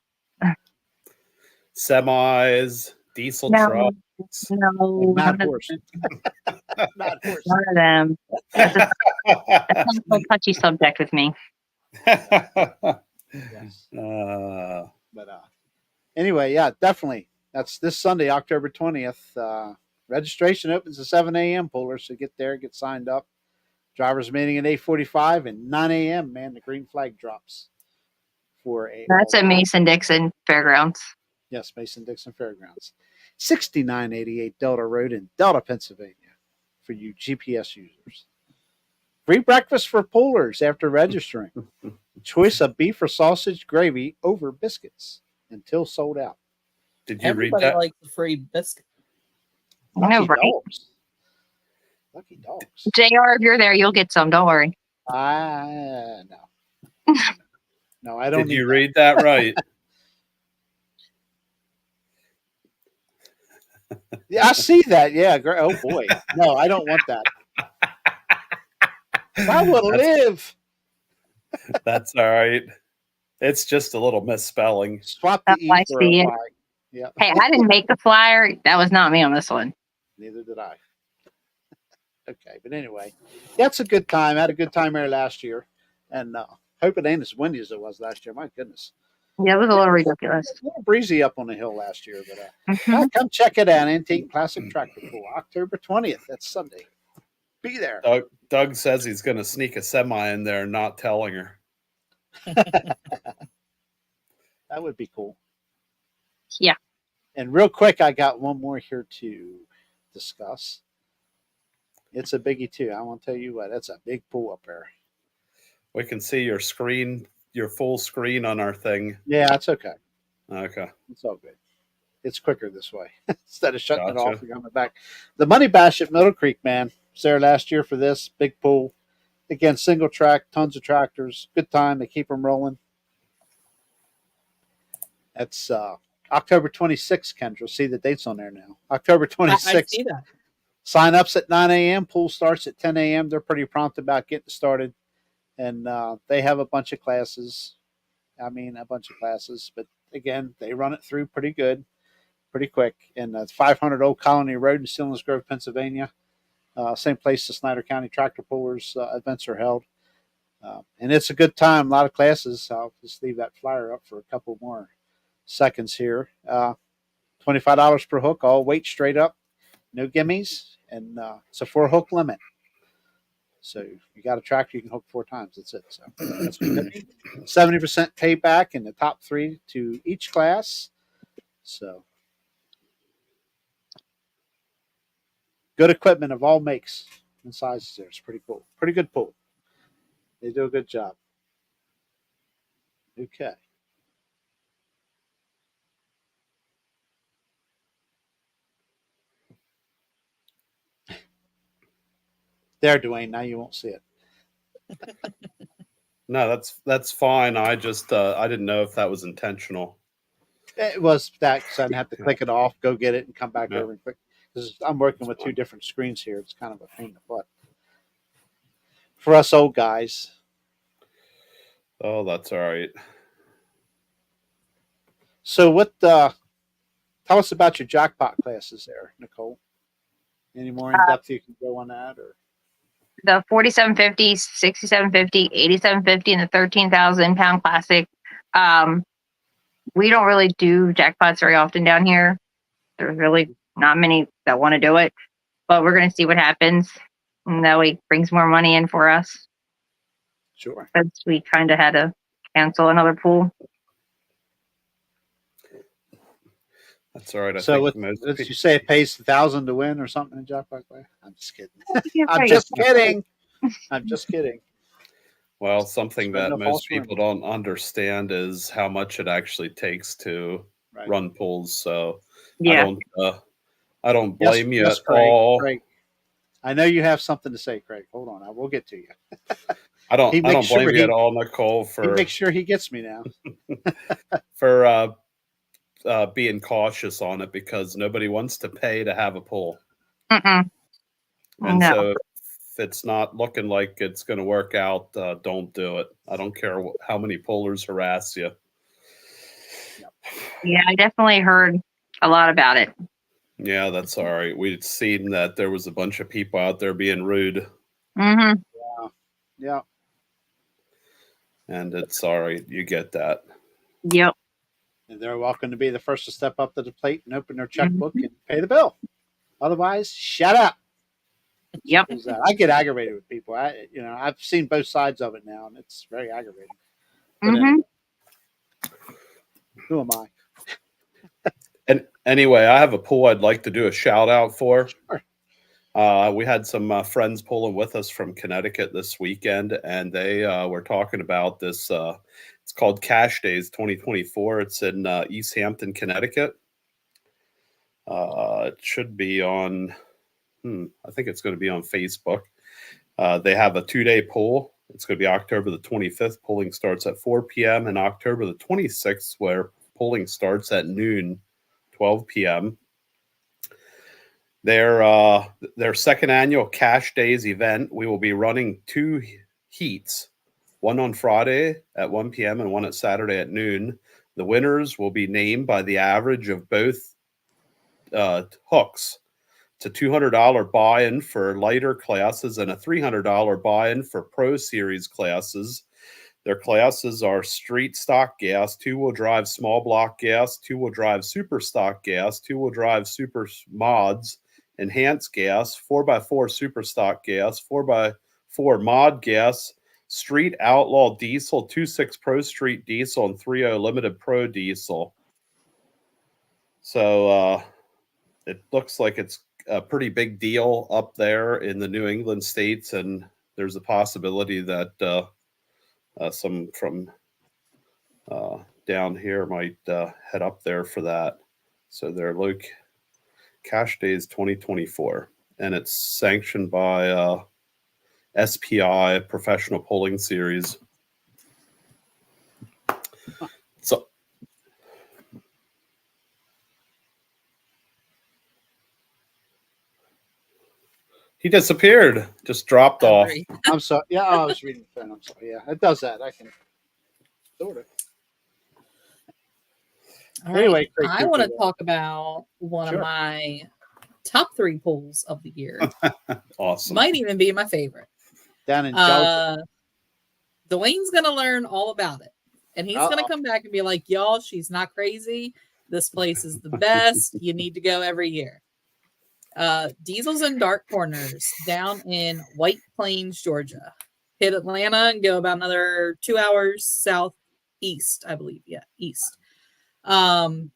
Semis, diesel No. trucks. No. Mad None horse. Mad horse. of them. That's a little touchy subject with me. Yes. Uh, Anyway, yeah, definitely. That's this Sunday, October 20th. Registration opens at 7 a.m. Pullers, so get there, get signed up. Drivers meeting at 8:45 and 9 a.m. Man, the green flag drops for a. That's at Mason-Dixon Fairgrounds. Yes, Mason-Dixon Fairgrounds, 6988 Delta Road in Delta, Pennsylvania, for you GPS users. Free breakfast for pullers after registering. Choice of beef or sausage gravy over biscuits until sold out. did you read Everybody that? likes the free biscuit. I know, Lucky right? dogs. Lucky dogs. JR, if you're there, you'll get some. Don't worry. No. No, I don't Did need you that. read that right? Yeah, I see that. Yeah. Oh boy. No, I don't want that. I will live. That's all right. It's just a little misspelling. Swap the E I for a see it. Y. Yeah. Hey, I didn't make the flyer. That was not me on this one. Neither did I. Okay, but anyway, yeah, it's a good time. I had a good time there last year, and hope it ain't as windy as it was last year. My goodness, Yeah, it was a little ridiculous. a little breezy up on the hill last year, but Mhm. come check it out. Antique Classic Tractor Pool, October 20th. That's Sunday. Be there. Doug says he's going to sneak a semi in there, not telling her. That would be cool. Yeah. And real quick, I got one more here to discuss. It's a biggie too. I want to tell you what, that's a big pool up there. We can see your screen, your full screen on our thing. Yeah, it's okay. Okay. It's all good. It's quicker this way instead of shutting it Gotcha. off and coming back. The Money Bash at Middle Creek, man, was there last year for this big pool. Again, single track, tons of tractors. Good time. They keep them rolling. That's October 26th, Kendra. See the dates on there now. October I 26th. see that. Sign ups at 9 a.m. Pool starts at 10 a.m. They're pretty prompt about getting started. And they have a bunch of classes. But again, they run it through pretty good, pretty quick. And 500 Old Colony Road in Stillings Grove, Pennsylvania. Same place the Snyder County Tractor Pullers events are held. And it's a good time. A lot of classes. I'll just leave that flyer up for a couple more seconds here. $25 per hook, all weight straight up, no gimmies, and it's a 4-hook limit. So you got a tractor, you can hook 4 times. That's it. So that's 70% payback in the top 3 to each class. So good equipment of all makes and sizes there. It's pretty cool. Pretty good pool. They do a good job. Okay. There, Dwayne. Now you won't see it. No, that's fine. I just I didn't know if that was intentional. It was that because I'd have to click it off, go get it, and come back Yeah. over and quick. Because I'm working with 2 different screens here. It's kind of a pain in the butt for us old guys. Oh, that's all right. So, what? Tell us about your jackpot classes there, Nicole. Any more in depth you can go on that, or The 4750, 6750, 8750, and the 13,000 pound classic. We don't really do jackpots very often down here. There's really not many that want to do it, but we're going to see what happens. And that way brings more money in for us sure? since we kind of had to cancel another pool. That's all right. I So, think what most did people- you say? It pays 1,000 to win or something in jackpot class? I'm just kidding. Yeah, I'm right. just kidding. I'm just kidding. Well, something Spread that no most false people rumors. don't understand is how much it actually takes to Right. run pools. So I Yeah. don't I don't blame you Yes, at Craig. all. Craig, I know you have something to say, Craig. Hold on, I will get to you. I He don't makes sure blame you at all, Nicole, he makes sure he gets me now. for being cautious on it, because nobody wants to pay to have a pool. Mm-mm. And No. so if it's not looking like it's going to work out, don't do it. I don't care how many poolers harass you. Yeah, I definitely heard a lot about it. Yeah, that's all right. We'd seen that there was a bunch of people out there being rude, Mm-hmm. Yeah. and it's all right. You get that. Yep. And they're welcome to be the first to step up to the plate and open their checkbook Mhm. and pay the bill. Otherwise, shut up. Yep. Simple as that. I get aggravated with people. I've seen both sides of it now, and it's very aggravating. But Mm-hmm. anyway, who am I? And anyway, I have a pool I'd like to do a shout out for. Sure. We had some friends pulling with us from Connecticut this weekend, and they were talking about this. It's called Cash Days 2024. It's in East Hampton, Connecticut. It should be on, I think it's going to be on Facebook. They have a 2-day pool. It's going to be October the 25th. Polling starts at 4 p.m. and October the 26th, where polling starts at noon, 12 p.m. Their second annual Cash Days event, we will be running 2 heats, one on Friday at 1 p.m. and one at Saturday at noon. The winners will be named by the average of both hooks. It's a $200 buy-in for lighter classes and a $300 buy-in for Pro Series classes. Their classes are street stock gas, 2-wheel drive small block gas, 2-wheel drive super stock gas, 2-wheel drive super mods, enhanced gas, 4x4 super stock gas, 4x4 mod gas, street outlaw diesel, 2.6 Pro Street diesel, and 3.0 limited Pro diesel. So it looks like it's a pretty big deal up there in the New England states, and there's a possibility that some from down here might head up there for that. So they're Cash Days 2024, and it's sanctioned by SPI, Professional Polling Series. So he disappeared, just dropped off. Sorry. I'm sorry. Yeah, I was reading the phone. I'm sorry. Yeah, it does that. I can sort of. All Anyway, right. Craig I want to Cooper, talk about one of Sure. my top 3 pools of the year. Awesome. Might even be my favorite. down in Georgia. Dwayne's going to learn all about it. And he's going to Uh-oh. come back and be like, y'all, she's not crazy. This place is the best. You need to go every year. Diesels and Dark Corners down in White Plains, Georgia. Hit Atlanta and go about another 2 hours southeast, I believe. Yeah, east. I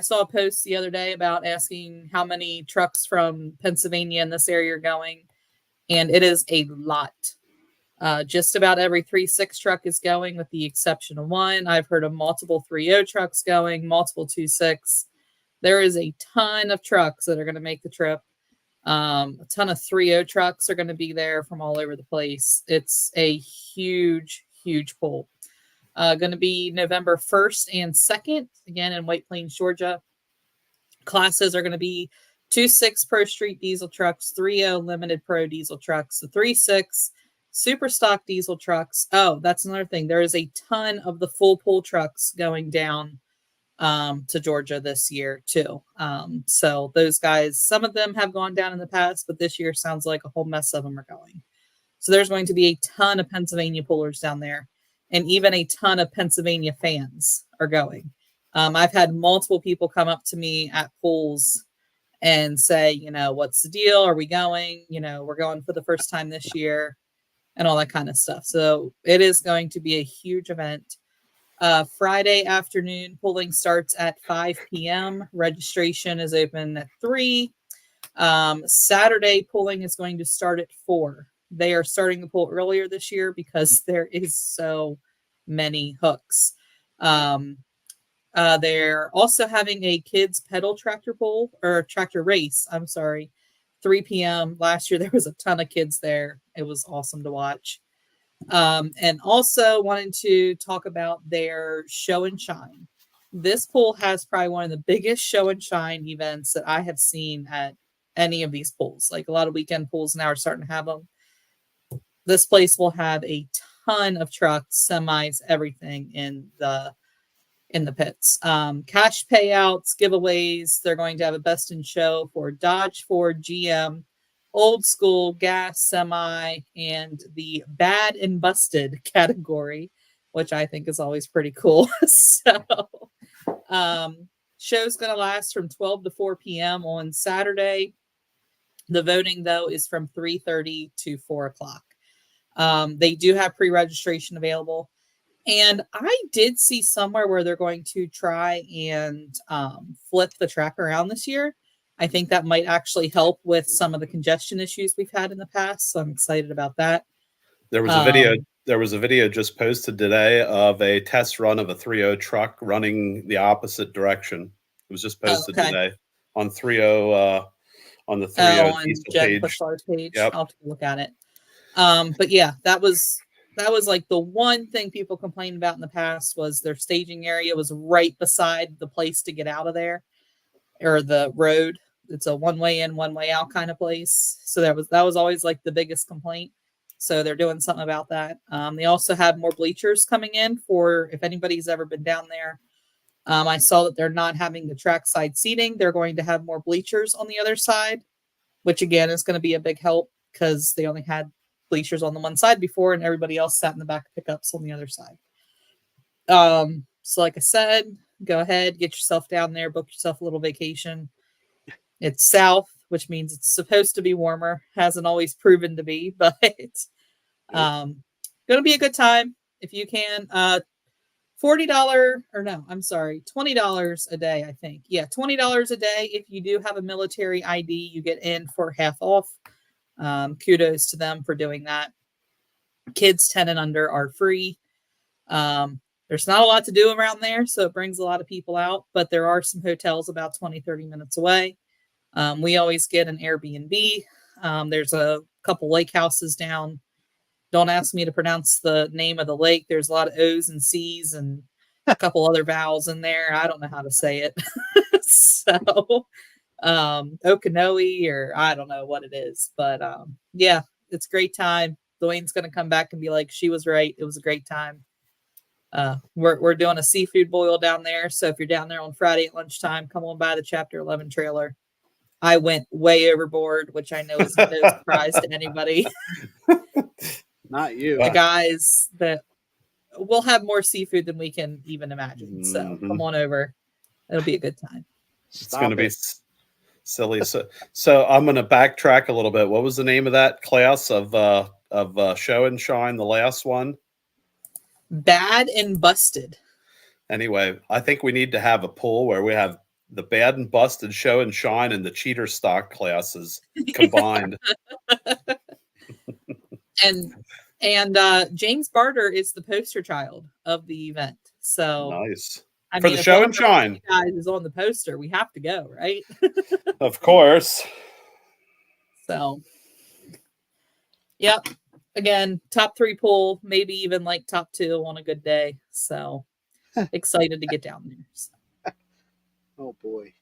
saw a post the other day about asking how many trucks from Pennsylvania in this area are going, and it is a lot. Just about every 3.6 truck is going, with the exception of one. I've heard of multiple 3.0 trucks going, multiple 2.6. There is a ton of trucks that are going to make the trip. A ton of 3.0 trucks are going to be there from all over the place. It's a huge, huge pull. Going to be November 1st and 2nd, again in White Plains, Georgia. Classes are going to be 2.6 Pro Street diesel trucks, 3.0 limited Pro diesel trucks, the 3.6 super stock diesel trucks. Oh, that's another thing. There is a ton of the full pool trucks going down to Georgia this year too. So those guys, some of them have gone down in the past, but this year sounds like a whole mess of them are going. So there's going to be a ton of Pennsylvania pullers down there, and even a ton of Pennsylvania fans are going. I've had multiple people come up to me at pools and say, what's the deal? Are we going? We're going for the first time this year, and all that kind of stuff. So it is going to be a huge event. Friday afternoon, polling starts at 5 p.m. Registration is open at 3. Saturday, polling is going to start at 4. They are starting the poll earlier this year because there is so many hooks. They're also having a kids pedal tractor pull or tractor race. I'm sorry, 3 p.m. Last year there was a ton of kids there. It was awesome to watch. And also wanted to talk about their show and shine. This pool has probably one of the biggest show and shine events that I have seen at any of these pools. Like a lot of weekend pools now are starting to have them. This place will have a ton of trucks, semis, everything in the pits. Cash payouts, giveaways. They're going to have a best in show for Dodge, Ford, GM, old school, gas, semi, and the bad and busted category, which I think is always pretty cool. So, show's going to last from 12 to 4 p.m. on Saturday. The voting, though, is from 3:30 to 4 o'clock. They do have pre-registration available. And I did see somewhere where they're going to try and flip the track around this year. I think that might actually help with some of the congestion issues we've had in the past. So I'm excited about that. There was a video. There was a video just posted today of a test run of a 3.0 truck running the opposite direction. It was just posted today on 3.0 on the 3.0 on diesel Jen page. Pushlar's page. Yep. I'll have to look at it. But yeah, that was like the one thing people complained about in the past was their staging area was right beside the place to get out of there, or the road. It's a one way in, one way out kind of place. So that was always like the biggest complaint. So they're doing something about that. They also have more bleachers coming in for if anybody's ever been down there. I saw that they're not having the trackside seating. They're going to have more bleachers on the other side, which again is going to be a big help because they only had bleachers on the one side before and everybody else sat in the back pickups on the other side. So like I said, go ahead, get yourself down there, book yourself a little vacation. It's south, which means it's supposed to be warmer. Hasn't always proven to be, but gonna be a good time if you can. $40 or no, I'm sorry, $20 a day, I think. Yeah, $20 a day. If you do have a military ID, you get in for half off. Kudos to them for doing that. Kids 10 and under are free. There's not a lot to do around there, so it brings a lot of people out, but there are some hotels about 20-30 minutes away. We always get an Airbnb. There's a couple lake houses down. Don't ask me to pronounce the name of the lake. There's a lot of O's and C's and a couple other vowels in there. I don't know how to say it. So Okanoe, or I don't know what it is, but yeah, it's a great time. Dwayne's going to come back and be like, she was right. It was a great time. We're doing a seafood boil down there. So if you're down there on Friday at lunchtime, come on by the Chapter 11 trailer. I went way overboard, which I know is no surprise to anybody. Not you. The guys that we'll have more seafood than we can even imagine. So come on over. It'll be a good time. It's going to be silly. So I'm going to backtrack a little bit. What was the name of that class of show and shine? The last one? Bad and busted. Anyway, I think we need to have a pool where we have the bad and busted show and shine and the cheater stock classes combined. And James Barter is the poster child of the event. So nice. I For mean, the show and shine. Guys is on the poster. We have to go, right? Of course. So, yep. Again, top 3 pool, maybe even like top 2 on a good day. So excited to get down there. So. Oh boy.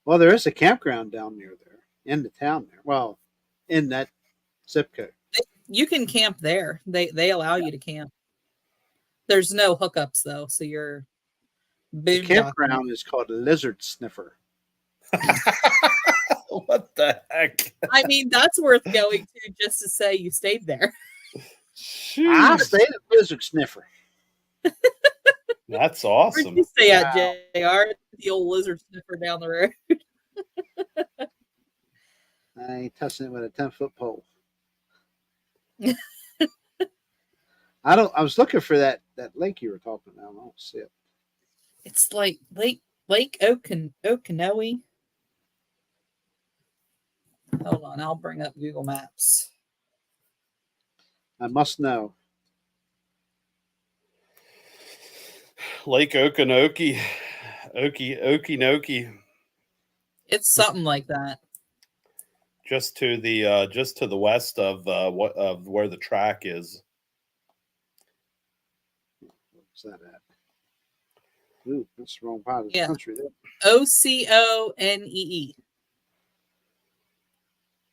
Well, there is a campground down near there, in the town there. Well, in that zip code. You can camp there. They allow you to camp. There's no hookups though, so you're the campground is called a Lizard Sniffer. What the heck? I mean, that's worth going to just to say you stayed there. Jeez. I stayed at Lizard Sniffer. That's awesome. Where'd you stay at, JR? The old Lizard Sniffer down the road. I ain't touching it with a 10-foot pole. I was looking for that lake you were talking about. I don't see it. It's like Lake Okanoe. Hold on, I'll bring up Google Maps. I must know. Lake Okanokie, Okinokie, It's something like that. just to the west of where the track is. What's that at? Ooh, that's the wrong part of the Yeah. country there. Oconee.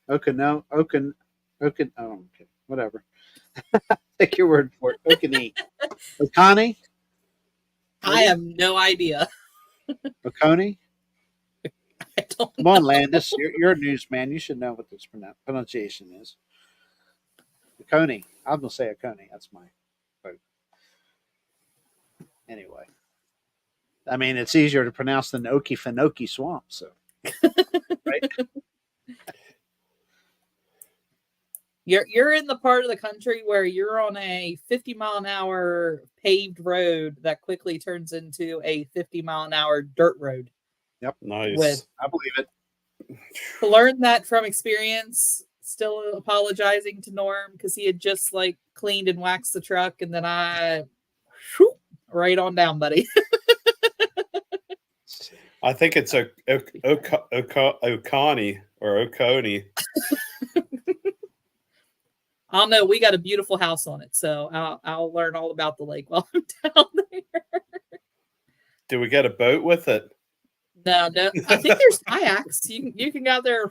Oh, okay, whatever. Take your word for it. Oconee. Oconee? I have no idea. Oconee? I don't Come know. on, Landis. You're a newsman. You should know what this pronunciation is. Oconee. I'm going to say Oconee. That's my vote. Anyway. I mean, it's easier to pronounce than Okefenokee Swamp. So, right? You're in the part of the country where you're on a 50-mile-an-hour paved road that quickly turns into a 50-mile-an-hour dirt road. Yep. Nice. I believe it. To learn that from experience, still apologizing to Norm because he had just like cleaned and waxed the truck, and then right on down, buddy. I think it's Oconee or Oconee. I'll know we got a beautiful house on it, so I'll learn all about the lake while I'm down there. Do we get a boat with it? No. I think there's kayaks. You can go out there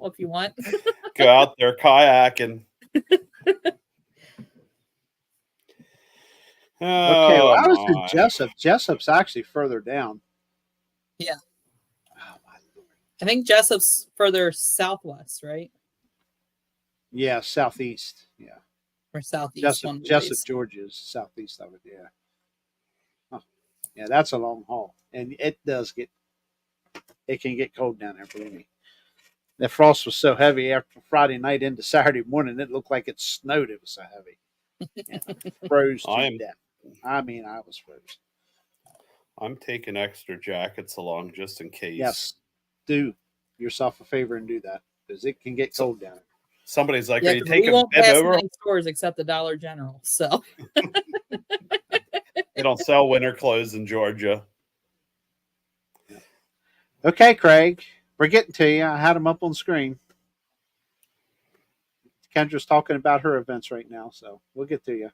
if you want. Go out there kayaking. Okay, well, I was in my. Jessup. Jessup's actually further down. Yeah. Oh, my Lord. I think Jessup's further southwest, right? Yeah, southeast. Yeah. Or southeast. Jessup, Georgia is southeast of it. Yeah. Huh. Yeah, that's a long haul. And it can get cold down there, believe me. The frost was so heavy after Friday night into Saturday morning, it looked like it snowed. It was so heavy. And I froze to death. I mean, I was frozen. I'm taking extra jackets along just in case. Yes. Do yourself a favor and do that because it can get cold down there. Somebody's like, Yeah, are you 'cause taking we won't bib pass over? many stores except the Dollar General. So They don't sell winter clothes in Georgia. Okay, Craig, we're getting to you. I had them up on screen. Kendra's talking about her events right now, so we'll get to you.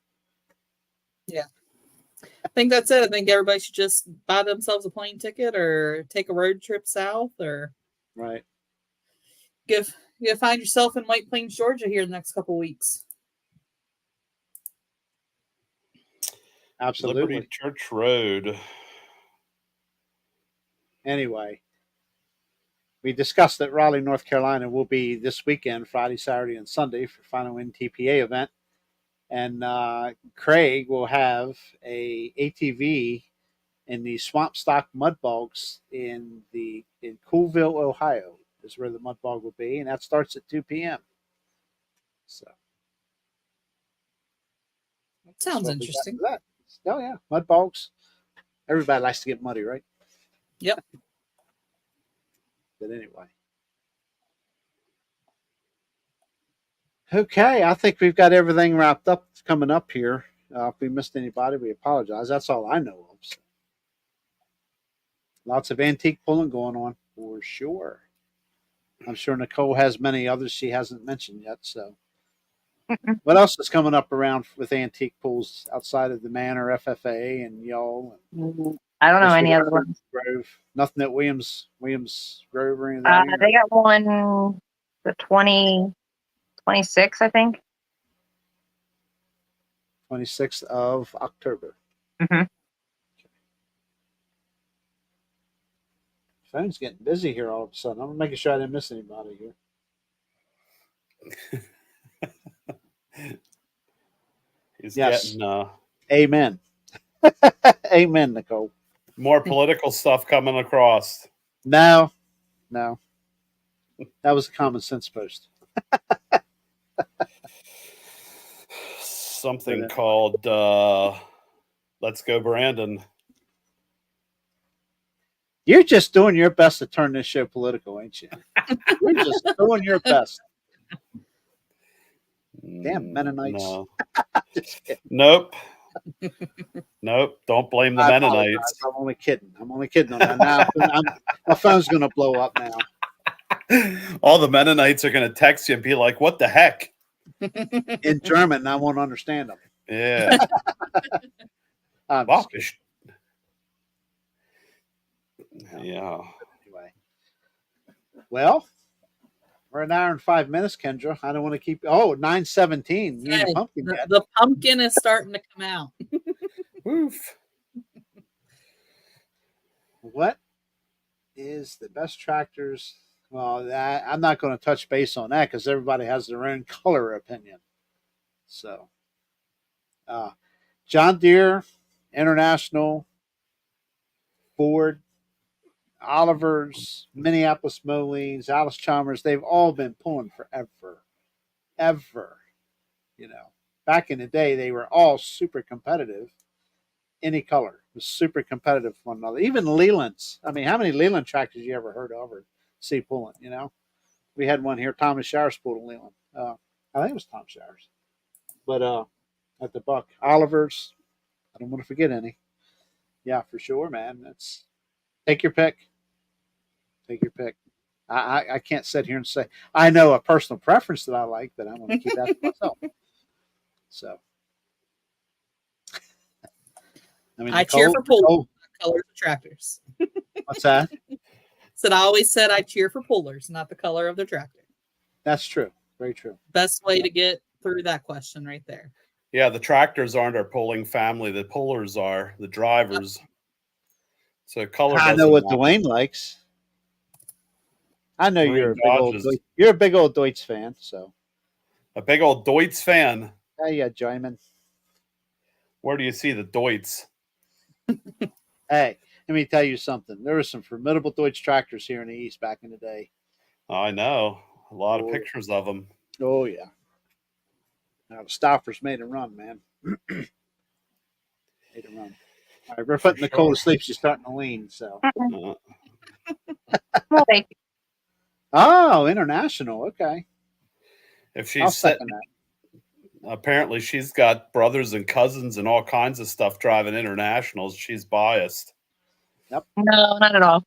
I think that's it. I think everybody should just buy themselves a plane ticket or take a road trip south or Right. find yourself in White Plains, Georgia here in the next couple weeks. Absolutely. Liberty Church Road. Anyway, we discussed that Raleigh, North Carolina will be this weekend, Friday, Saturday, and Sunday for Final NTPA event. And Craig will have a ATV in the Swamp Stock Mud Bogs in Coolville, Ohio, is where the mud bog will be, and that starts at 2 p.m. So That sounds interesting. That. Oh yeah, mud bogs. Everybody likes to get muddy, right? Yep. But anyway. Okay, I think we've got everything wrapped up coming up here. If we missed anybody, we apologize. That's all I know of. So. Lots of antique pulling going on for sure. I'm sure Nicole has many others she hasn't mentioned yet. So, what else is coming up around with antique pools outside of the Manor, FFA, and y'all? I don't know any other ones. Grove. Nothing at Williams Grove or anything. They got one the 26th, I think. 26th of October. Mm-hmm. Phone's getting busy here all of a sudden. I'm making sure I didn't miss anybody here. He's yes. getting Amen. Amen, Nicole. More political stuff coming across. No. That was a common sense post. Something called Let's Go Brandon. You're just doing your best to turn this show political, ain't you? You're just doing your best. Damn Mennonites. No. Nope. Nope. Don't blame the I Mennonites. apologize. I'm only kidding. I'm only kidding on that. Now my phone's going to blow up now. All the Mennonites are going to text you and be like, "What the heck?" In German, and I won't understand them. Yeah. I'm Wow. just kidding. Yeah. Anyway. Well, we're an hour and 5 minutes, Kendra. I don't want to keep. Oh, 9:17. You ain't a pumpkin yet. The pumpkin is starting to come out. Woof. What is the best tractors? Well, I'm not going to touch base on that because everybody has their own color opinion. So, John Deere, International, Ford, Oliver's, Minneapolis Moleys, Alice Chalmers, they've all been pulling forever. Ever. You know, back in the day, they were all super competitive. Any color was super competitive with one another. Even Leland's. I mean, how many Leland tractors you ever heard of or see pulling? You know, we had one here. Thomas Showers pulled a Leland. I think it was Tom Showers. But at the Buck, Oliver's. I don't want to forget any. Yeah, for sure, man. That's take your pick. Take your pick. I can't sit here and say I know a personal preference that I like, but I'm going to keep that to myself. So, I mean, I cheer for pullers, colors of tractors. What's that? Said I always said I cheer for pullers, not the color of the tractor. That's true. Very true. Best way to get through that question right there. Yeah, the tractors aren't our pulling family. The pullers are the drivers. So color. I know what Dwayne likes. I know you're a big old Deutsch fan. So a big old Deutsch fan. Yeah, German. Where do you see the Deutsch? Hey, let me tell you something. There were some formidable Deutsch tractors here in the East back in the day. I know. A lot of pictures of them. Oh, yeah. Now, the Stoppers made it run, man. Made it run. All right, we're putting Nicole to sleep. She's starting to lean, so. Oh, International. Okay. If she's second that. Apparently she's got brothers and cousins and all kinds of stuff driving Internationals. She's biased. Yep. No, not at all.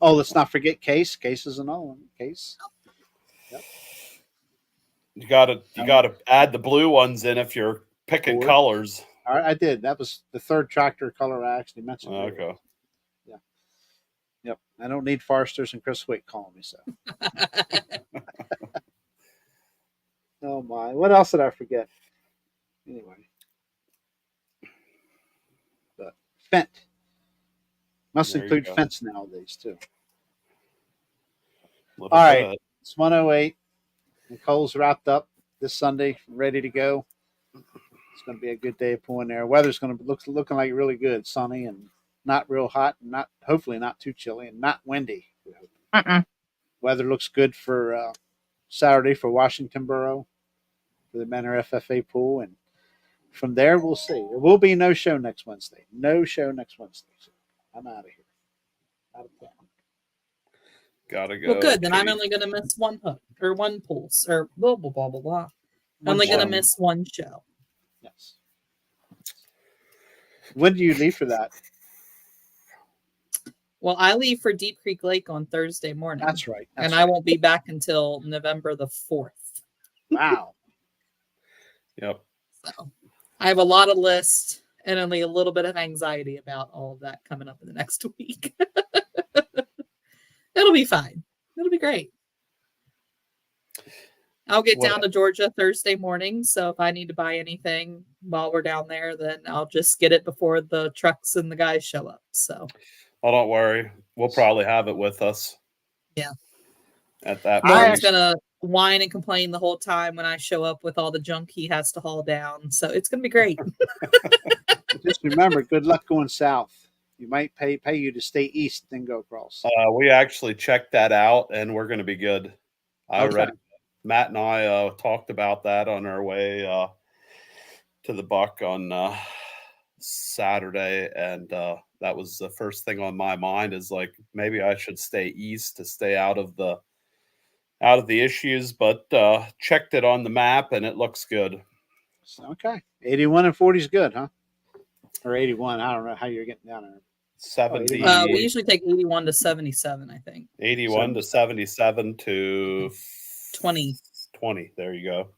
Oh, let's not forget Case. Case is another one. Case. Yep. You gotta add the blue ones in if you're picking colors. All right, I did. That was the third tractor color I actually mentioned. Okay. Yeah. Yep. I don't need Foresters and Chris Wick calling me so. Oh my! What else did I forget? Anyway, but Fent must include fence nowadays too. All right, it's 1:08. Nicole's wrapped up this Sunday, ready to go. It's going to be a good day of pulling there. Weather's going to be looking like really good, sunny and not real hot, and hopefully not too chilly and not windy. Weather looks good for Saturday for Washington Borough, for the Manor FFA pool, and from there we'll see. There will be no show next Wednesday. No show next Wednesday. So I'm out of here. Out of town. Gotta go. Well, good. Then I'm only going to miss one hook or one pulse or blah blah blah blah blah. I'm only going to miss one show. Yes. When do you leave for that? Well, I leave for Deep Creek Lake on Thursday morning. That's right. And I won't be back until November the 4th. Wow. Yep. So I have a lot of lists and only a little bit of anxiety about all of that coming up in the next week. It'll be fine. It'll be great. I'll get down to Georgia Thursday morning. So if I need to buy anything while we're down there, then I'll just get it before the trucks and the guys show up. So. Oh, don't worry. We'll probably have it with us. Yeah. At that point. Mark's going to whine and complain the whole time when I show up with all the junk he has to haul down. So it's going to be great. Just remember, good luck going south. You might pay you to stay east, then go across. We actually checked that out, and we're going to be good. Matt and I talked about that on our way to the Buck on Saturday, and that was the first thing on my mind is like maybe I should stay east to stay out of the issues, but checked it on the map and it looks good. So, okay, 81 and 40 is good, huh? Or 81. I don't know how you're getting down there. 70, 81. We usually take 81 to 77, I think. 81 to 77 to 20. 20. There you go.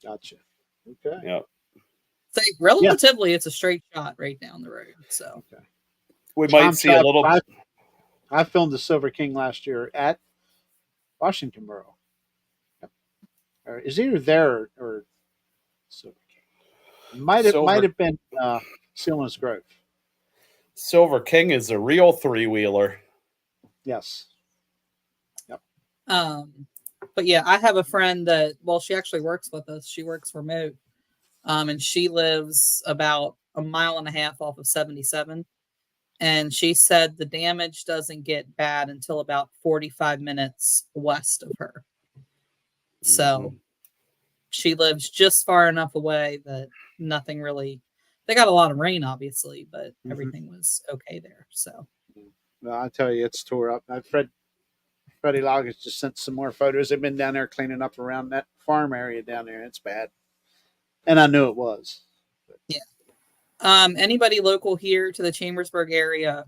Gotcha. Okay. Yep. So relatively, it's a straight shot right down the road. So Okay. We might Time see a travel. little. I filmed the Silver King last year at Washington Borough. Yep. Or is either there or Silver King? Might have been Sealands Grove. Silver King is a real three-wheeler. Yes. but yeah, I have a friend that, well, she actually works with us. She works remote. And she lives about a mile and a half off of 77. And she said the damage doesn't get bad until about 45 minutes west of her. So she lives just far enough away that nothing really, they got a lot of rain, obviously, but everything was okay there. So, well, I tell you, it's tore up. Freddie Log has just sent some more photos. They've been down there cleaning up around that farm area down there. It's bad. And I knew it was. Yeah. Anybody local here to the Chambersburg area,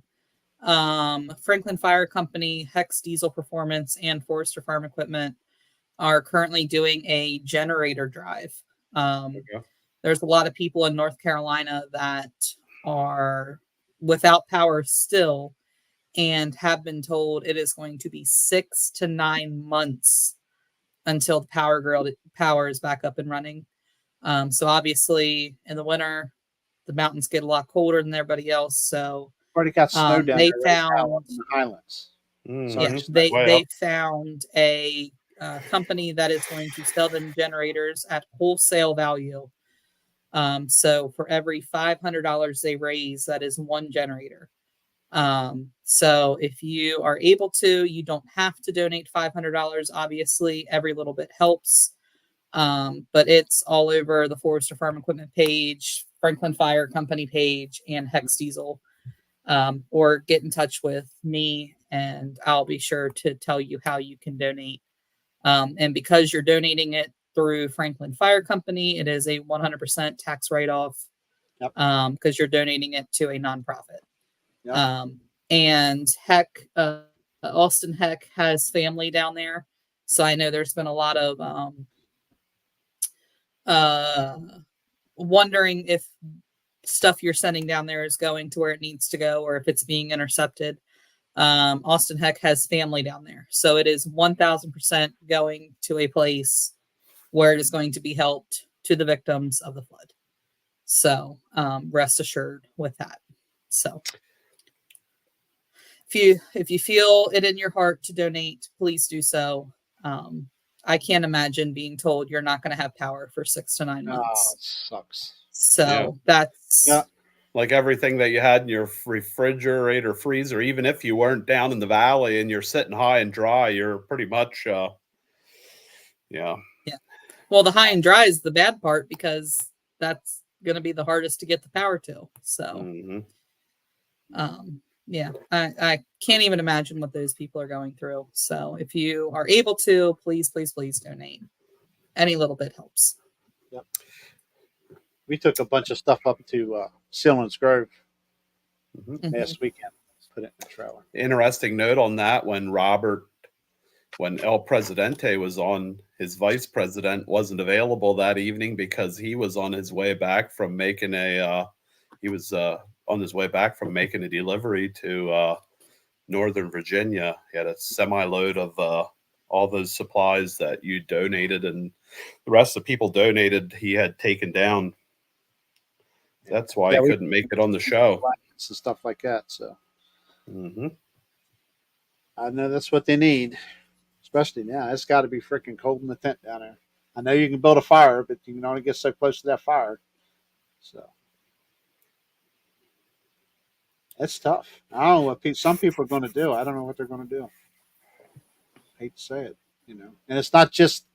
Franklin Fire Company, Hex Diesel Performance, and Forester Farm Equipment are currently doing a generator drive. There's a lot of people in North Carolina that are without power still and have been told it is going to be 6 to 9 months until the power is back up and running. So obviously in the winter, the mountains get a lot colder than everybody else. So already got snow down they there found right now in the Highlands. they found a company that is going to sell them generators at wholesale value. So for every $500 they raise, that is one generator. So if you are able to, you don't have to donate $500. Obviously, every little bit helps. But it's all over the Forester Farm Equipment page, Franklin Fire Company page, and Hex Diesel. Or get in touch with me and I'll be sure to tell you how you can donate. And because you're donating it through Franklin Fire Company, it is a 100% tax write-off. Because you're donating it to a nonprofit. And Austin Heck has family down there. So I know there's been a lot of wondering if stuff you're sending down there is going to where it needs to go or if it's being intercepted. Austin Heck has family down there. So it is 1000% going to a place where it is going to be helped to the victims of the flood. So rest assured with that. So if you feel it in your heart to donate, please do so. I can't imagine being told you're not going to have power for 6 to 9 months. Oh, it sucks. So that's like everything that you had in your refrigerator, freezer. Even if you weren't down in the valley and you're sitting high and dry, you're pretty much Well, the high and dry is the bad part because that's going to be the hardest to get the power to. So I can't even imagine what those people are going through. So if you are able to, please donate. Any little bit helps. Yep. We took a bunch of stuff up to Sealands Grove last weekend. Put it in the trailer. Interesting note on that: when El Presidente was on, his vice president wasn't available that evening because he was on his way back from making a delivery to Northern Virginia. He had a semi-load of all those supplies that you donated, and the rest of the people donated he had taken down. That's why he couldn't make it on the show. And stuff like that. So I know that's what they need, especially now. It's got to be freaking cold in the tent down there. I know you can build a fire, but you can only get so close to that fire. So that's tough. I don't know what some people are going to do. I don't know what they're going to do. I hate to say it, and it's not just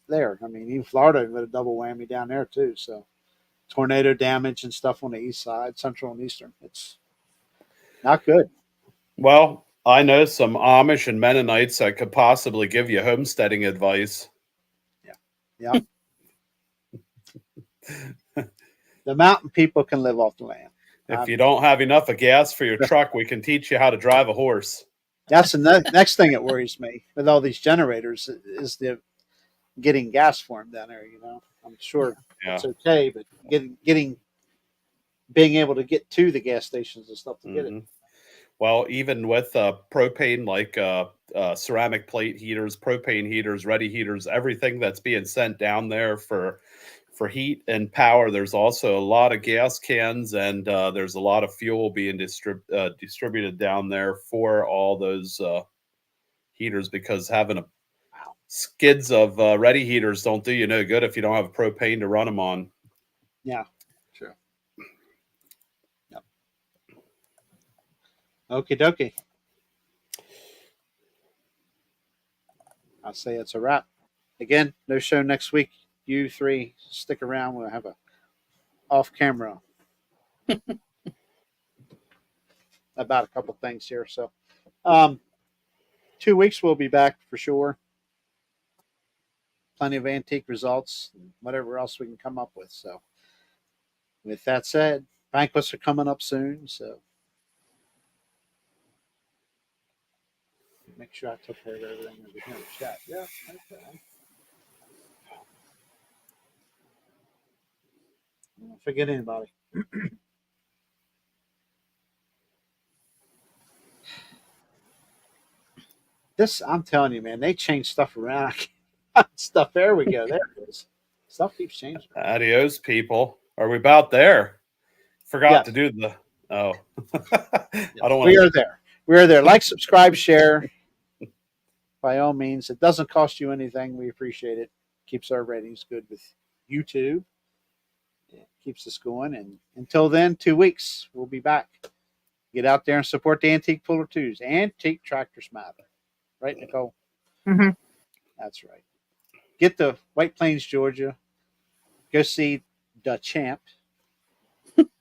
there. I mean, even Florida got a double whammy down there too. So tornado damage and stuff on the east side, central and eastern. It's not good. Well, I know some Amish and Mennonites that could possibly give you homesteading advice. Yeah. The mountain people can live off the land. If you don't have enough of gas for your truck, we can teach you how to drive a horse. That's the next thing that worries me with all these generators is the getting gas for them down there. You know, I'm sure it's okay, but being able to get to the gas stations and stuff to get it. Well, even with propane, like ceramic plate heaters, propane heaters, ready heaters, everything that's being sent down there for heat and power, there's also a lot of gas cans, and there's a lot of fuel being distributed down there for all those heaters, because having skids of ready heaters don't do you no good if you don't have propane to run them on. Yeah, true. Yep. Okie dokie. I'll say it's a wrap. Again, no show next week. You three stick around. We'll have a off camera about a couple things here. So 2 weeks we'll be back for sure. Plenty of antique results, and whatever else we can come up with. So with that said, banquets are coming up soon. So make sure I took care of everything over here in the chat. Yeah, okay. Don't forget anybody. This, I'm telling you, man, they change stuff around. Stuff, there we go. There it is. Stuff keeps changing. Adios, people. Are we about there? Forgot to do the. Oh, I don't want. We are there. We are there. Like, subscribe, share. By all means, it doesn't cost you anything. We appreciate it. Keeps our ratings good with YouTube. It keeps us going. And until then, 2 weeks, we'll be back. Get out there and support the Antique Puller 2s. Antique Tractors Matter. Right, Nicole? Mm-hmm. That's right. Get to White Plains, Georgia. Go see the champ,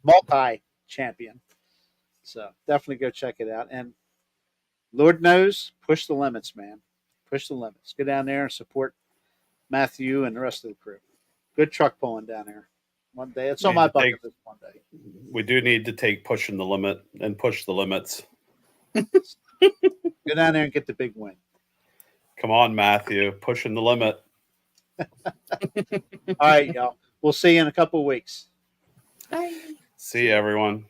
multi-champion. So definitely go check it out. And Lord knows, push the limits, man. Push the limits. Go down there and support Matthew and the rest of the crew. Good truck pulling down there. One day. It's on my bucket list one day. We do need to take pushing the limit and push the limits. Go down there and get the big win. Come on, Matthew. Pushing the limit. All right, y'all. We'll see you in a couple of weeks. Bye. See you, everyone.